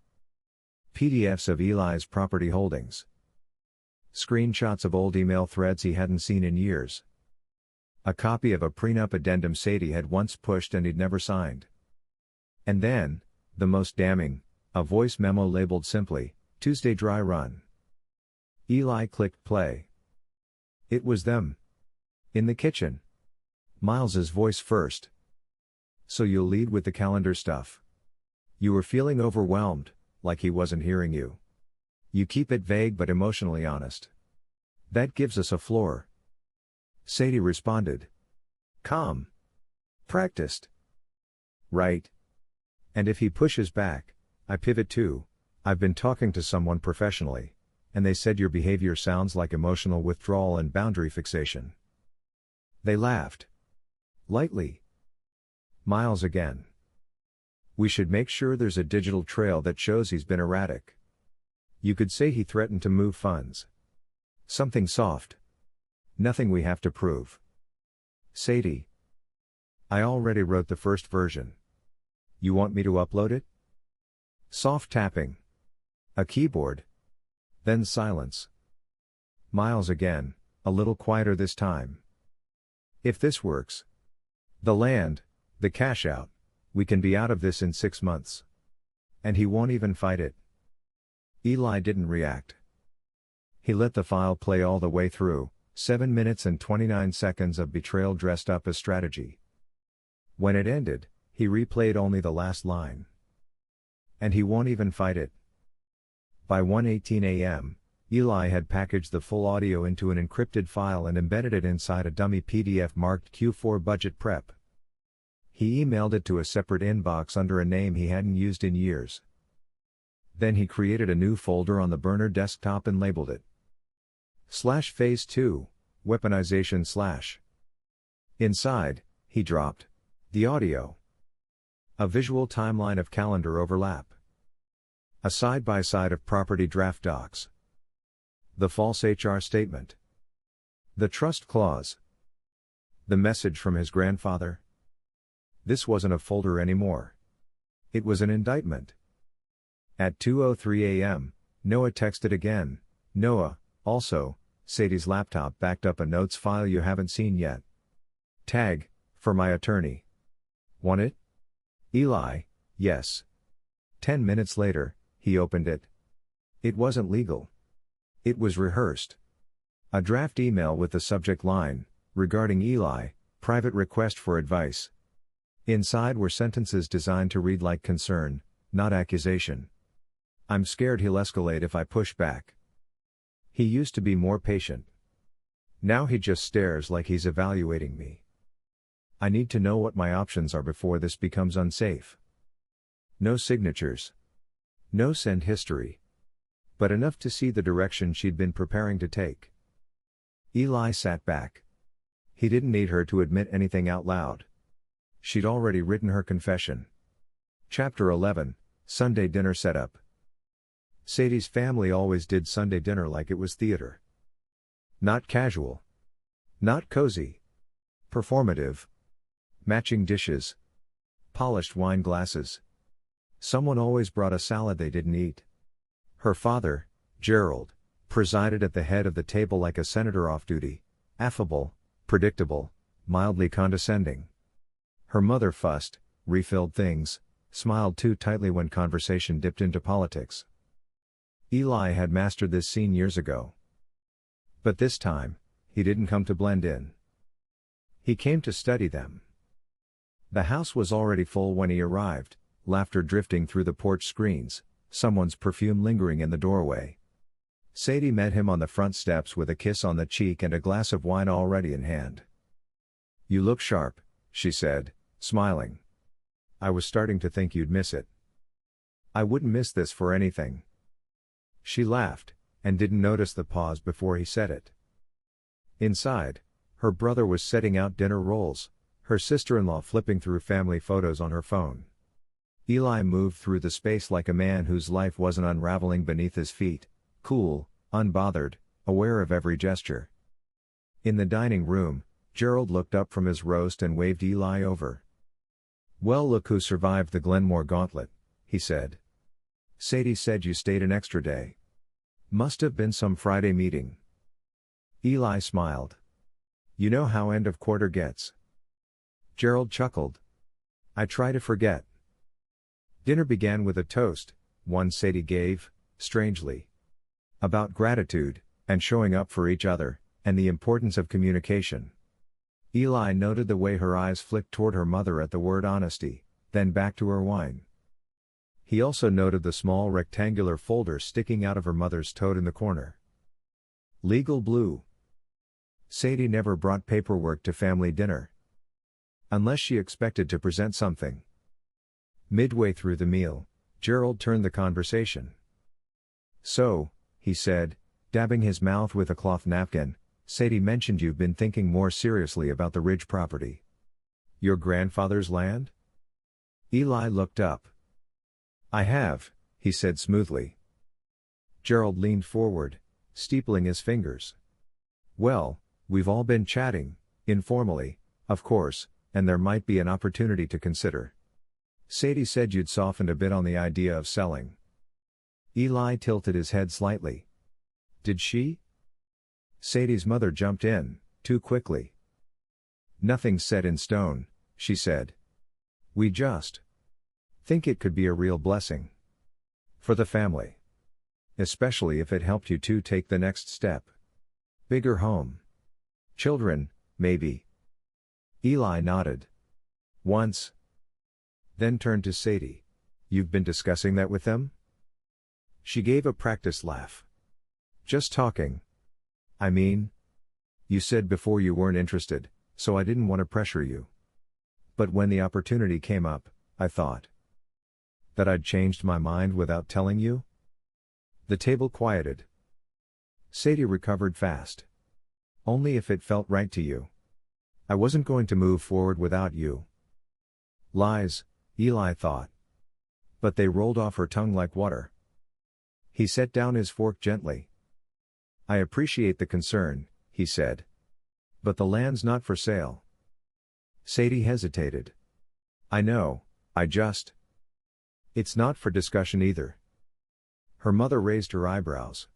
PDFs of Eli's property holdings. Screenshots of old email threads he hadn't seen in years. A copy of a prenup addendum Sadie had once pushed and he'd never signed. And then, the most damning, a voice memo labeled simply, Tuesday dry run. Eli clicked play. It was them. In the kitchen. Miles's voice first. So you'll lead with the calendar stuff. You were feeling overwhelmed, like he wasn't hearing you. You keep it vague but emotionally honest. That gives us a floor. Sadie responded. Calm. Practiced. Right. And if he pushes back, I pivot too. I've been talking to someone professionally, and they said your behavior sounds like emotional withdrawal and boundary fixation. They laughed. Lightly. Miles again. We should make sure there's a digital trail that shows he's been erratic. You could say he threatened to move funds. Something soft. Nothing we have to prove. Sadie. I already wrote the first version. You want me to upload it? Soft tapping. A keyboard. Then silence. Miles again, a little quieter this time. If this works. The land, the cash out, we can be out of this in 6 months. And he won't even fight it. Eli didn't react. He let the file play all the way through, 7 minutes and 29 seconds of betrayal dressed up as strategy. When it ended, he replayed only the last line. And he won't even fight it. By 1:18 a.m., Eli had packaged the full audio into an encrypted file and embedded it inside a dummy PDF marked Q4 Budget Prep. He emailed it to a separate inbox under a name he hadn't used in years. Then he created a new folder on the burner desktop and labeled it /Phase 2, Weaponization/. Inside, he dropped the audio. A visual timeline of calendar overlap. A side-by-side of property draft docs. The false HR statement. The trust clause. The message from his grandfather. This wasn't a folder anymore. It was an indictment. At 2:03 a.m., Noah texted again. Noah, also, Sadie's laptop backed up a notes file you haven't seen yet. Tag, for my attorney. Want it? Eli, yes. 10 minutes later, he opened it. It wasn't legal. It was rehearsed. A draft email with the subject line, regarding Eli, Private request for advice. Inside were sentences designed to read like concern, not accusation. I'm scared he'll escalate if I push back. He used to be more patient. Now he just stares like he's evaluating me. I need to know what my options are before this becomes unsafe. No signatures. No send history. But enough to see the direction she'd been preparing to take. Eli sat back. He didn't need her to admit anything out loud. She'd already written her confession. Chapter 11, Sunday Dinner Setup. Sadie's family always did Sunday dinner like it was theater. Not casual. Not cozy. Performative. Matching dishes. Polished wine glasses. Someone always brought a salad they didn't eat. Her father, Gerald, presided at the head of the table like a senator off duty, affable, predictable, mildly condescending. Her mother fussed, refilled things, smiled too tightly when conversation dipped into politics. Eli had mastered this scene years ago. But this time, he didn't come to blend in. He came to study them. The house was already full when he arrived, laughter drifting through the porch screens, someone's perfume lingering in the doorway. Sadie met him on the front steps with a kiss on the cheek and a glass of wine already in hand. "You look sharp," she said, smiling. "I was starting to think you'd miss it." "I wouldn't miss this for anything." She laughed, and didn't notice the pause before he said it. Inside, her brother was setting out dinner rolls, her sister-in-law flipping through family photos on her phone. Eli moved through the space like a man whose life wasn't unraveling beneath his feet, cool, unbothered, aware of every gesture. In the dining room, Gerald looked up from his roast and waved Eli over. "Well, look who survived the Glenmore gauntlet," he said. "Sadie said you stayed an extra day. Must have been some Friday meeting." Eli smiled. "You know how end of quarter gets." Gerald chuckled. "I try to forget." Dinner began with a toast, one Sadie gave, strangely. About gratitude, and showing up for each other, and the importance of communication. Eli noted the way her eyes flicked toward her mother at the word honesty, then back to her wine. He also noted the small rectangular folder sticking out of her mother's tote in the corner. Legal blue. Sadie never brought paperwork to family dinner. Unless she expected to present something. Midway through the meal, Gerald turned the conversation. "So," he said, dabbing his mouth with a cloth napkin, "Sadie mentioned you've been thinking more seriously about the Ridge property. Your grandfather's land?" Eli looked up. "I have," he said smoothly. Gerald leaned forward, steepling his fingers. "Well, we've all been chatting, informally, of course, and there might be an opportunity to consider. Sadie said you'd softened a bit on the idea of selling." Eli tilted his head slightly. "Did she?" Sadie's mother jumped in, too quickly. "Nothing's set in stone," she said. "We just think it could be a real blessing. For the family. Especially if it helped you two take the next step. Bigger home. Children, maybe." Eli nodded. "Once." Then turned to Sadie. "You've been discussing that with them?" She gave a practiced laugh. "Just talking. I mean, you said before you weren't interested, so I didn't want to pressure you. But when the opportunity came up, I thought that I'd changed my mind without telling you." The table quieted. Sadie recovered fast. "Only if it felt right to you. I wasn't going to move forward without you." Lies, Eli thought. But they rolled off her tongue like water. He set down his fork gently. "I appreciate the concern," he said. "But the land's not for sale." Sadie hesitated. "I know, I just..." "It's not for discussion either." Her mother raised her eyebrows.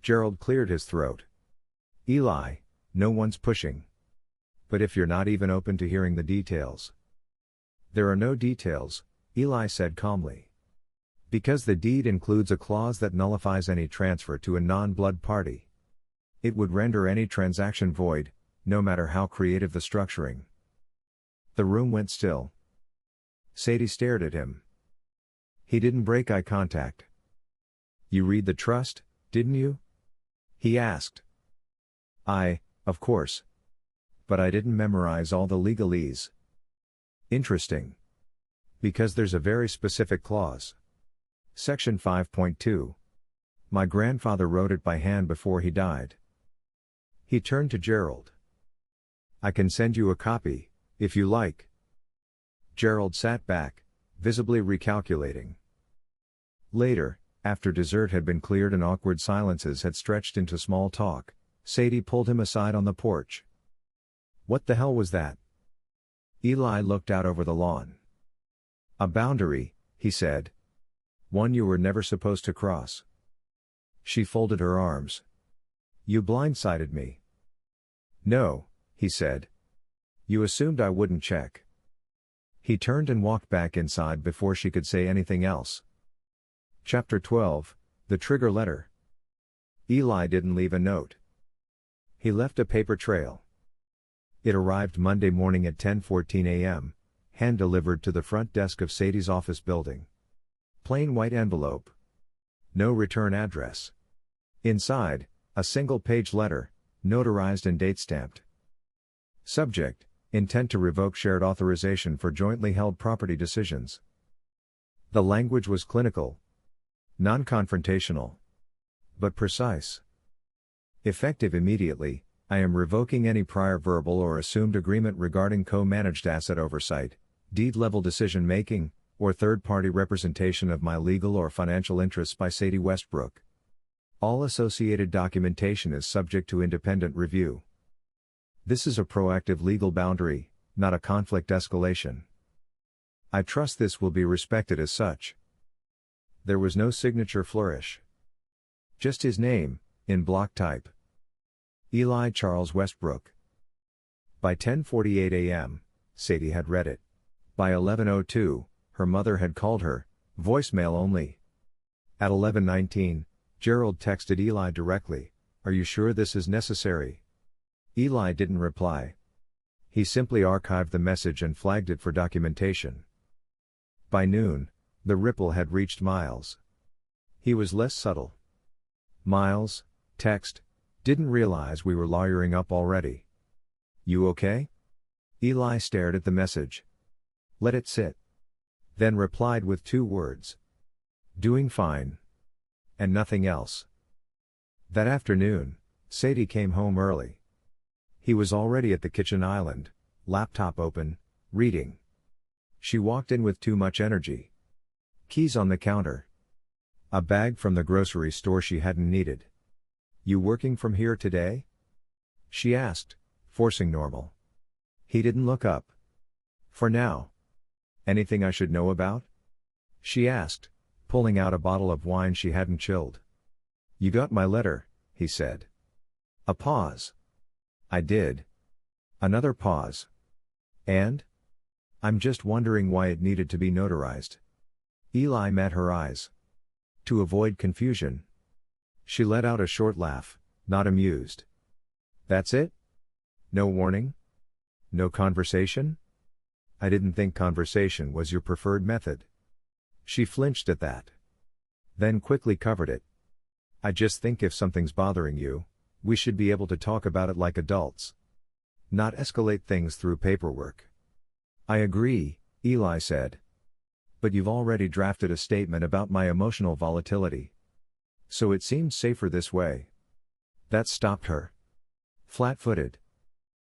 Gerald cleared his throat. "Eli, no one's pushing. But if you're not even open to hearing the details..." "There are no details," Eli said calmly. "Because the deed includes a clause that nullifies any transfer to a non-blood party. It would render any transaction void, no matter how creative the structuring. The room went still. Sadie stared at him. He didn't break eye contact. You read the trust, didn't you? He asked. Of course. But I didn't memorize all the legalese. Interesting. Because there's a very specific clause. Section 5.2. My grandfather wrote it by hand before he died. He turned to Gerald. I can send you a copy, if you like. Gerald sat back, visibly recalculating. Later, after dessert had been cleared and awkward silences had stretched into small talk, Sadie pulled him aside on the porch. What the hell was that? Eli looked out over the lawn. A boundary, he said. One you were never supposed to cross. She folded her arms. You blindsided me. No, he said. You assumed I wouldn't check. He turned and walked back inside before she could say anything else. Chapter 12, The Trigger Letter. Eli didn't leave a note. He left a paper trail. It arrived Monday morning at 10:14 a.m., hand-delivered to the front desk of Sadie's office building. Plain white envelope. No return address. Inside, a single-page letter, notarized and date-stamped. Subject, intent to revoke shared authorization for jointly held property decisions. The language was clinical. Non-confrontational. But precise. Effective immediately, I am revoking any prior verbal or assumed agreement regarding co-managed asset oversight, deed-level decision-making, or third-party representation of my legal or financial interests by Sadie Westbrook. All associated documentation is subject to independent review. This is a proactive legal boundary, not a conflict escalation. I trust this will be respected as such. There was no signature flourish. Just his name, in block type. Eli Charles Westbrook. By 10:48 a.m., Sadie had read it. By 11:02, her mother had called her, voicemail only. At 11:19, Gerald texted Eli directly, "Are you sure this is necessary?" Eli didn't reply. He simply archived the message and flagged it for documentation. By noon, the ripple had reached Miles. He was less subtle. Miles, text, didn't realize we were lawyering up already. You okay? Eli stared at the message. Let it sit. Then replied with 2 words. Doing fine. And nothing else. That afternoon, Sadie came home early. He was already at the kitchen island, laptop open, reading. She walked in with too much energy. Keys on the counter. A bag from the grocery store she hadn't needed. You working from here today? She asked, forcing normal. He didn't look up. For now. Anything I should know about? She asked, pulling out a bottle of wine she hadn't chilled. You got my letter, he said. A pause. I did. Another pause. And? I'm just wondering why it needed to be notarized. Eli met her eyes. To avoid confusion. She let out a short laugh, not amused. That's it? No warning? No conversation? I didn't think conversation was your preferred method. She flinched at that. Then quickly covered it. I just think if something's bothering you, we should be able to talk about it like adults. Not escalate things through paperwork. I agree, Eli said. But you've already drafted a statement about my emotional volatility. So it seemed safer this way. That stopped her. Flat-footed.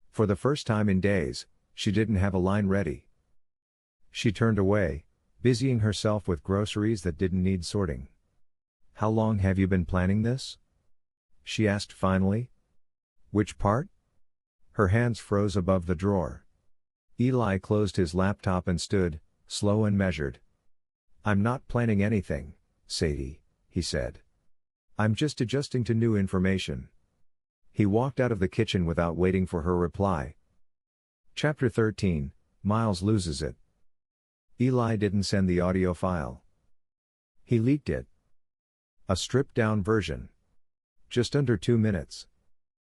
For the first time in days, she didn't have a line ready. She turned away, busying herself with groceries that didn't need sorting. How long have you been planning this? She asked finally. Which part? Her hands froze above the drawer. Eli closed his laptop and stood, slow and measured. I'm not planning anything, Sadie, he said. I'm just adjusting to new information. He walked out of the kitchen without waiting for her reply. Chapter 13, Miles loses it. Eli didn't send the audio file. He leaked it. A stripped-down version. Just under 2 minutes.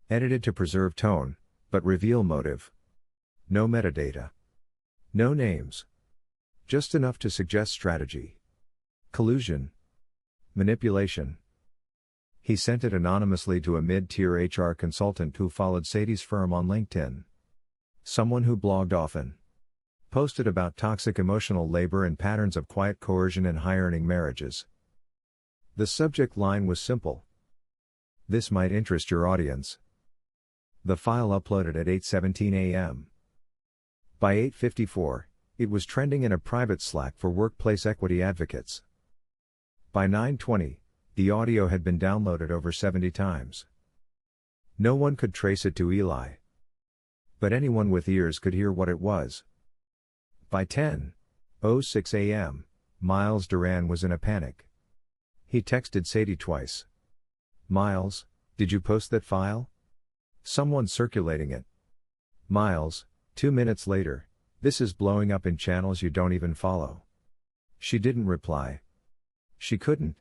Edited to preserve tone, but reveal motive. No metadata. No names. Just enough to suggest strategy. Collusion. Manipulation. He sent it anonymously to a mid-tier HR consultant who followed Sadie's firm on LinkedIn. Someone who blogged often. Posted about toxic emotional labor and patterns of quiet coercion in high-earning marriages. The subject line was simple. This might interest your audience. The file uploaded at 8:17 a.m. By 8:54, it was trending in a private Slack for workplace equity advocates. By 9:20, the audio had been downloaded over 70 times. No one could trace it to Eli. But anyone with ears could hear what it was. By 10:06 a.m., Miles Duran was in a panic. He texted Sadie twice. Miles, did you post that file? Someone's circulating it. Miles, 2 minutes later, this is blowing up in channels you don't even follow. She didn't reply. She couldn't.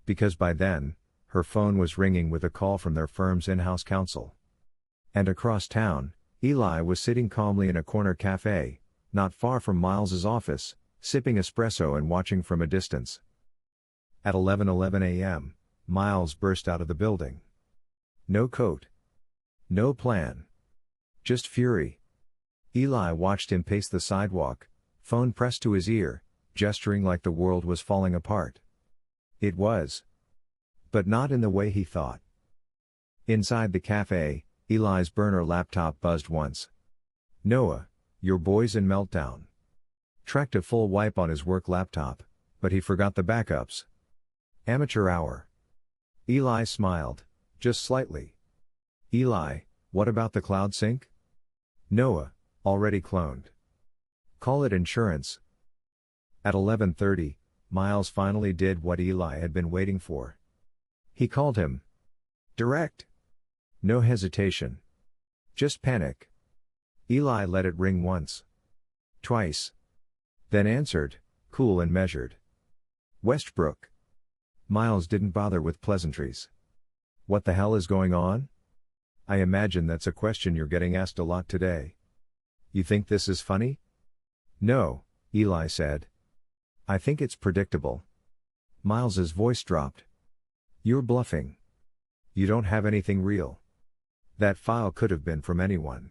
Because by then, her phone was ringing with a call from their firm's in-house counsel. And across town, Eli was sitting calmly in a corner cafe, not far from Miles's office, sipping espresso and watching from a distance. At 11:11 a.m., Miles burst out of the building. No coat. No plan. Just fury. Eli watched him pace the sidewalk, phone pressed to his ear, gesturing like the world was falling apart. It was. But not in the way he thought. Inside the cafe, Eli's burner laptop buzzed once. Noah, your boy's in meltdown. Tracked a full wipe on his work laptop, but he forgot the backups. Amateur hour. Eli smiled, just slightly. Eli, what about the cloud sync? Noah, already cloned. Call it insurance. At 11:30, Miles finally did what Eli had been waiting for. He called him. Direct. No hesitation. Just panic. Eli let it ring once. Twice. Then answered, cool and measured. Westbrook. Miles didn't bother with pleasantries. What the hell is going on? I imagine that's a question you're getting asked a lot today. You think this is funny? No, Eli said. I think it's predictable. Miles's voice dropped. You're bluffing. You don't have anything real. That file could have been from anyone.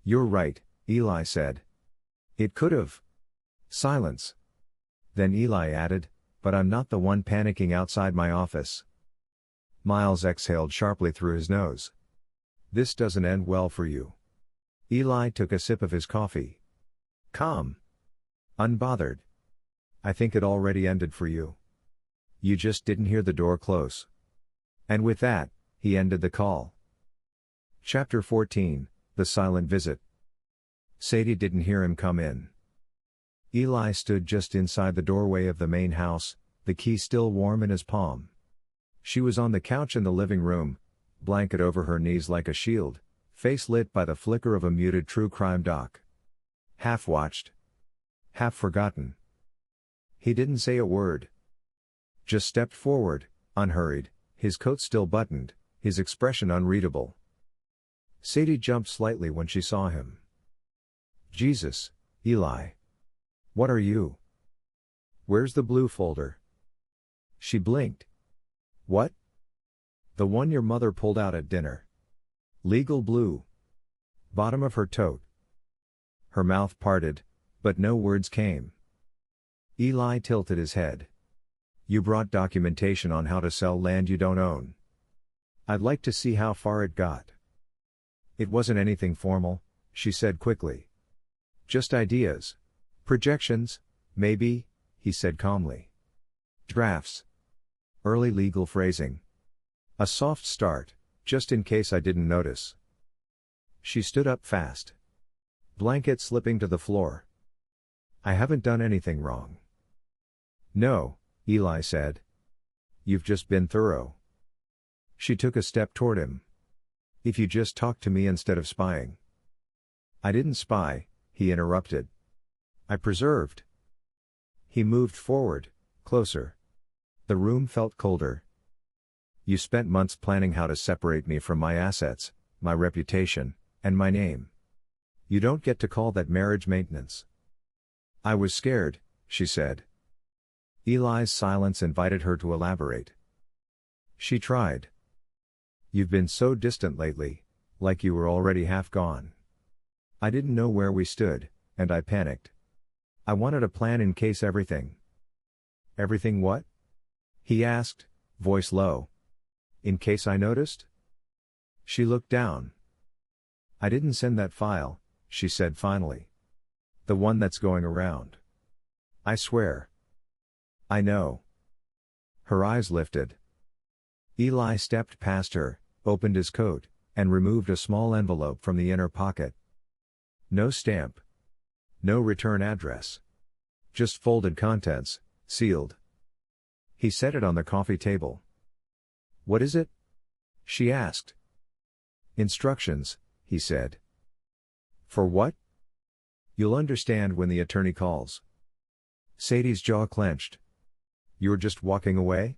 You're right, Eli said. It could have. Silence. Then Eli added, but I'm not the one panicking outside my office. Miles exhaled sharply through his nose. This doesn't end well for you. Eli took a sip of his coffee. Calm. Unbothered. I think it already ended for you. You just didn't hear the door close. And with that, he ended the call. Chapter 14, The Silent Visit. Sadie didn't hear him come in. Eli stood just inside the doorway of the main house, the key still warm in his palm. She was on the couch in the living room, blanket over her knees like a shield, face lit by the flicker of a muted true crime doc. Half watched. Half forgotten. He didn't say a word. Just stepped forward, unhurried, his coat still buttoned, his expression unreadable. Sadie jumped slightly when she saw him. Jesus, Eli. What are you? Where's the blue folder? She blinked. What? The one your mother pulled out at dinner. Legal blue. Bottom of her tote. Her mouth parted, but no words came. Eli tilted his head. You brought documentation on how to sell land you don't own. I'd like to see how far it got. It wasn't anything formal, she said quickly. Just ideas. Projections, maybe, he said calmly. Drafts. Early legal phrasing. A soft start, just in case I didn't notice. She stood up fast. Blanket slipping to the floor. I haven't done anything wrong. No, Eli said. You've just been thorough. She took a step toward him. If you just talked to me instead of spying. I didn't spy, he interrupted. I preserved. He moved forward, closer. The room felt colder. You spent months planning how to separate me from my assets, my reputation, And my name. You don't get to call that marriage maintenance. I was scared, she said. Eli's silence invited her to elaborate. She tried. You've been so distant lately, like you were already half gone. I didn't know where we stood, and I panicked. I wanted a plan in case everything. Everything what? He asked, voice low. In case I noticed? She looked down. I didn't send that file, she said finally. The one that's going around. I swear. I know. Her eyes lifted. Eli stepped past her, opened his coat, and removed a small envelope from the inner pocket. No stamp. No return address. Just folded contents, sealed. He set it on the coffee table. What is it? She asked. Instructions, he said. For what? You'll understand when the attorney calls. Sadie's jaw clenched. You're just walking away?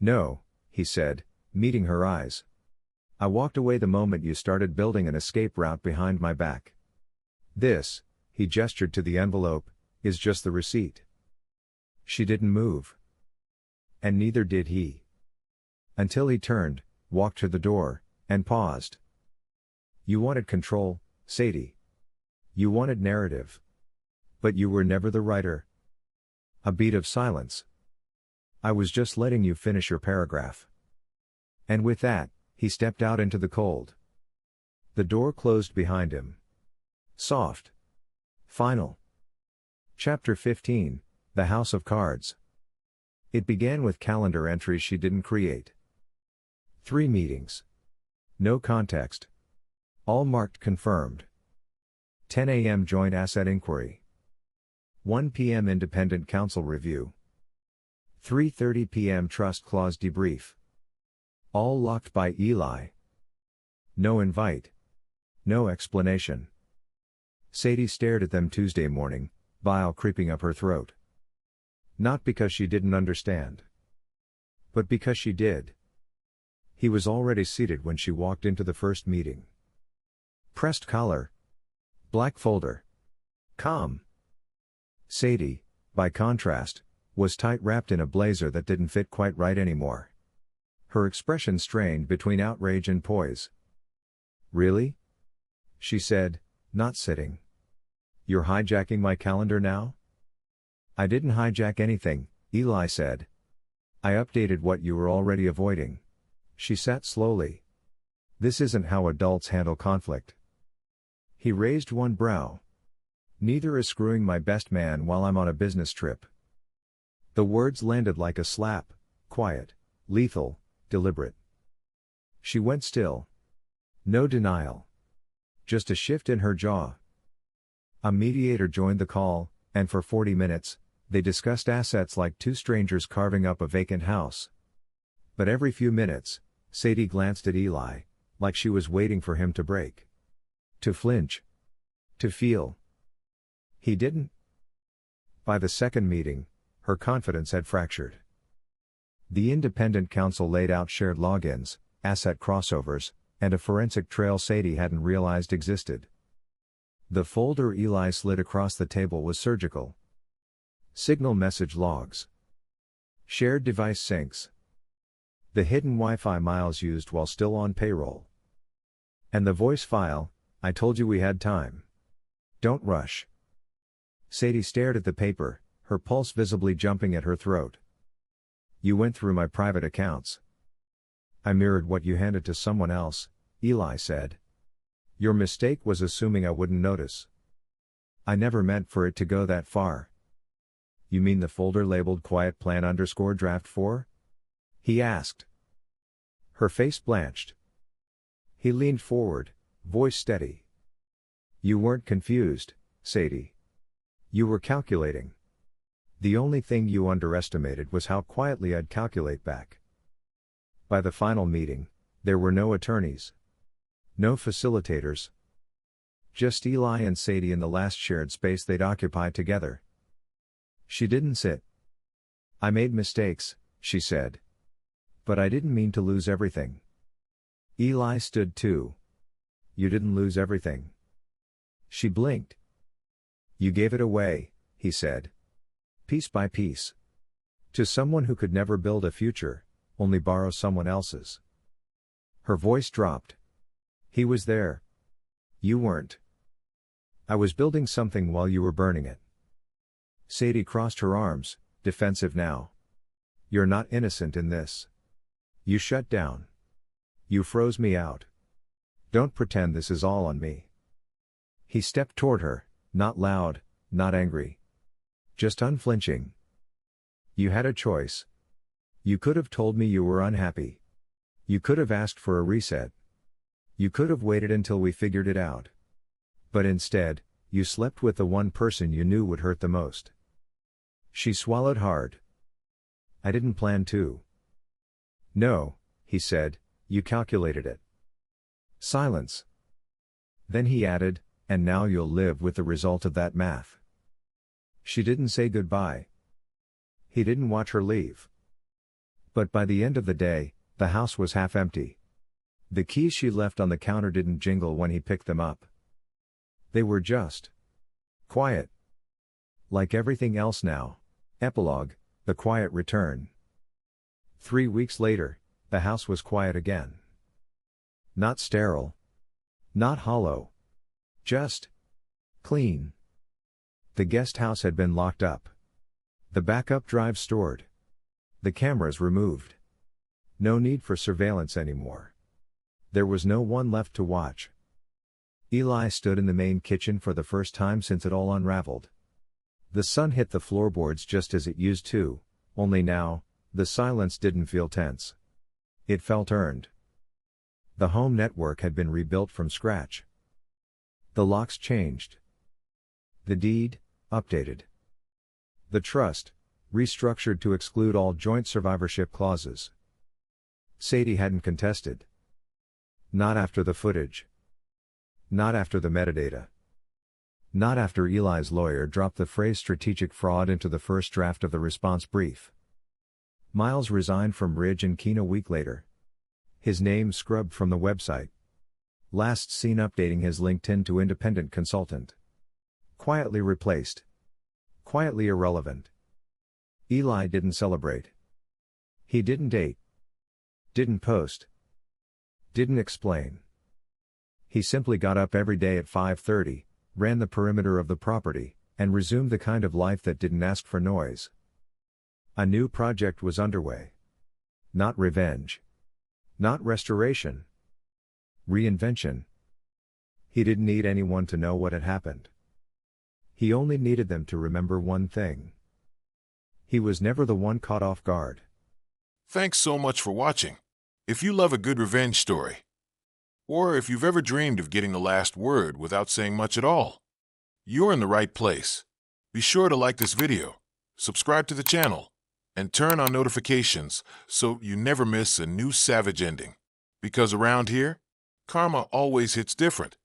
No, he said, meeting her eyes. I walked away the moment you started building an escape route behind my back. This, he gestured to the envelope, is just the receipt. She didn't move. And neither did he. Until he turned, walked to the door, and paused. You wanted control, Sadie. You wanted narrative. But you were never the writer. A beat of silence. I was just letting you finish your paragraph. And with that, he stepped out into the cold. The door closed behind him. Soft. Final. Chapter 15, The House of Cards. It began with calendar entries she didn't create. 3 meetings. No context. All marked confirmed. 10 a.m. Joint Asset Inquiry. 1 p.m. Independent Counsel Review. 3:30 p.m. Trust Clause Debrief. All locked by Eli. No invite. No explanation. Sadie stared at them Tuesday morning, bile creeping up her throat. Not because she didn't understand. But because she did. He was already seated when she walked into the first meeting. Pressed collar. Black folder. Calm. Sadie, by contrast, was tight-wrapped in a blazer that didn't fit quite right anymore. Her expression strained between outrage and poise. Really? She said, not sitting. You're hijacking my calendar now? I didn't hijack anything, Eli said. I updated what you were already avoiding. She sat slowly. This isn't how adults handle conflict. He raised one brow. Neither is screwing my best man while I'm on a business trip. The words landed like a slap, quiet, lethal, deliberate. She went still. No denial. Just a shift in her jaw. A mediator joined the call, and for 40 minutes, they discussed assets like two strangers carving up a vacant house. But every few minutes, Sadie glanced at Eli, like she was waiting for him to break. To flinch. To feel. He didn't. By the second meeting, her confidence had fractured. The independent counsel laid out shared logins, asset crossovers, and a forensic trail Sadie hadn't realized existed. The folder Eli slid across the table was surgical. Signal message logs. Shared device syncs. The hidden Wi-Fi miles used while still on payroll. And the voice file, I told you we had time. Don't rush. Sadie stared at the paper, her pulse visibly jumping at her throat. You went through my private accounts. I mirrored what you handed to someone else, Eli said. Your mistake was assuming I wouldn't notice. I never meant for it to go that far. You mean the folder labeled Quiet Plan _Draft 4? He asked. Her face blanched. He leaned forward, voice steady. You weren't confused, Sadie. You were calculating. The only thing you underestimated was how quietly I'd calculate back. By the final meeting, there were no attorneys. No facilitators. Just Eli and Sadie in the last shared space they'd occupied together. She didn't sit. I made mistakes, she said. But I didn't mean to lose everything. Eli stood too. You didn't lose everything. She blinked. You gave it away, he said. Piece by piece. To someone who could never build a future, only borrow someone else's. Her voice dropped. He was there. You weren't. I was building something while you were burning it. Sadie crossed her arms, defensive now. You're not innocent in this. You shut down. You froze me out. Don't pretend this is all on me. He stepped toward her, not loud, not angry. Just unflinching. You had a choice. You could have told me you were unhappy. You could have asked for a reset. You could have waited until we figured it out. But instead, you slept with the one person you knew would hurt the most. She swallowed hard. I didn't plan to. No, he said, you calculated it. Silence. Then he added, and now you'll live with the result of that math. She didn't say goodbye. He didn't watch her leave. But by the end of the day, the house was half empty. The keys she left on the counter didn't jingle when he picked them up. They were just quiet. Like everything else now. Epilogue, the quiet return. 3 weeks later, the house was quiet again. Not sterile. Not hollow. Just clean. The guest house had been locked up. The backup drive stored. The cameras removed. No need for surveillance anymore. There was no one left to watch. Eli stood in the main kitchen for the first time since it all unraveled. The sun hit the floorboards just as it used to, only now, the silence didn't feel tense. It felt earned. The home network had been rebuilt from scratch. The locks changed. The deed, updated. The trust, restructured to exclude all joint survivorship clauses. Sadie hadn't contested. Not after the footage. Not after the metadata. Not after Eli's lawyer dropped the phrase strategic fraud into the first draft of the response brief. Miles resigned from Ridge and Keene a week later. His name scrubbed from the website. Last seen updating his LinkedIn to independent consultant. Quietly replaced. Quietly irrelevant. Eli didn't celebrate. He didn't date. Didn't post. Didn't explain. He simply got up every day at 5:30, ran the perimeter of the property, and resumed the kind of life that didn't ask for noise. A new project was underway. Not revenge. Not restoration. Reinvention. He didn't need anyone to know what had happened. He only needed them to remember one thing. He was never the one caught off guard. Thanks so much for watching. If you love a good revenge story, or if you've ever dreamed of getting the last word without saying much at all, you're in the right place. Be sure to like this video, subscribe to the channel, and turn on notifications so you never miss a new savage ending. Because around here, karma always hits different.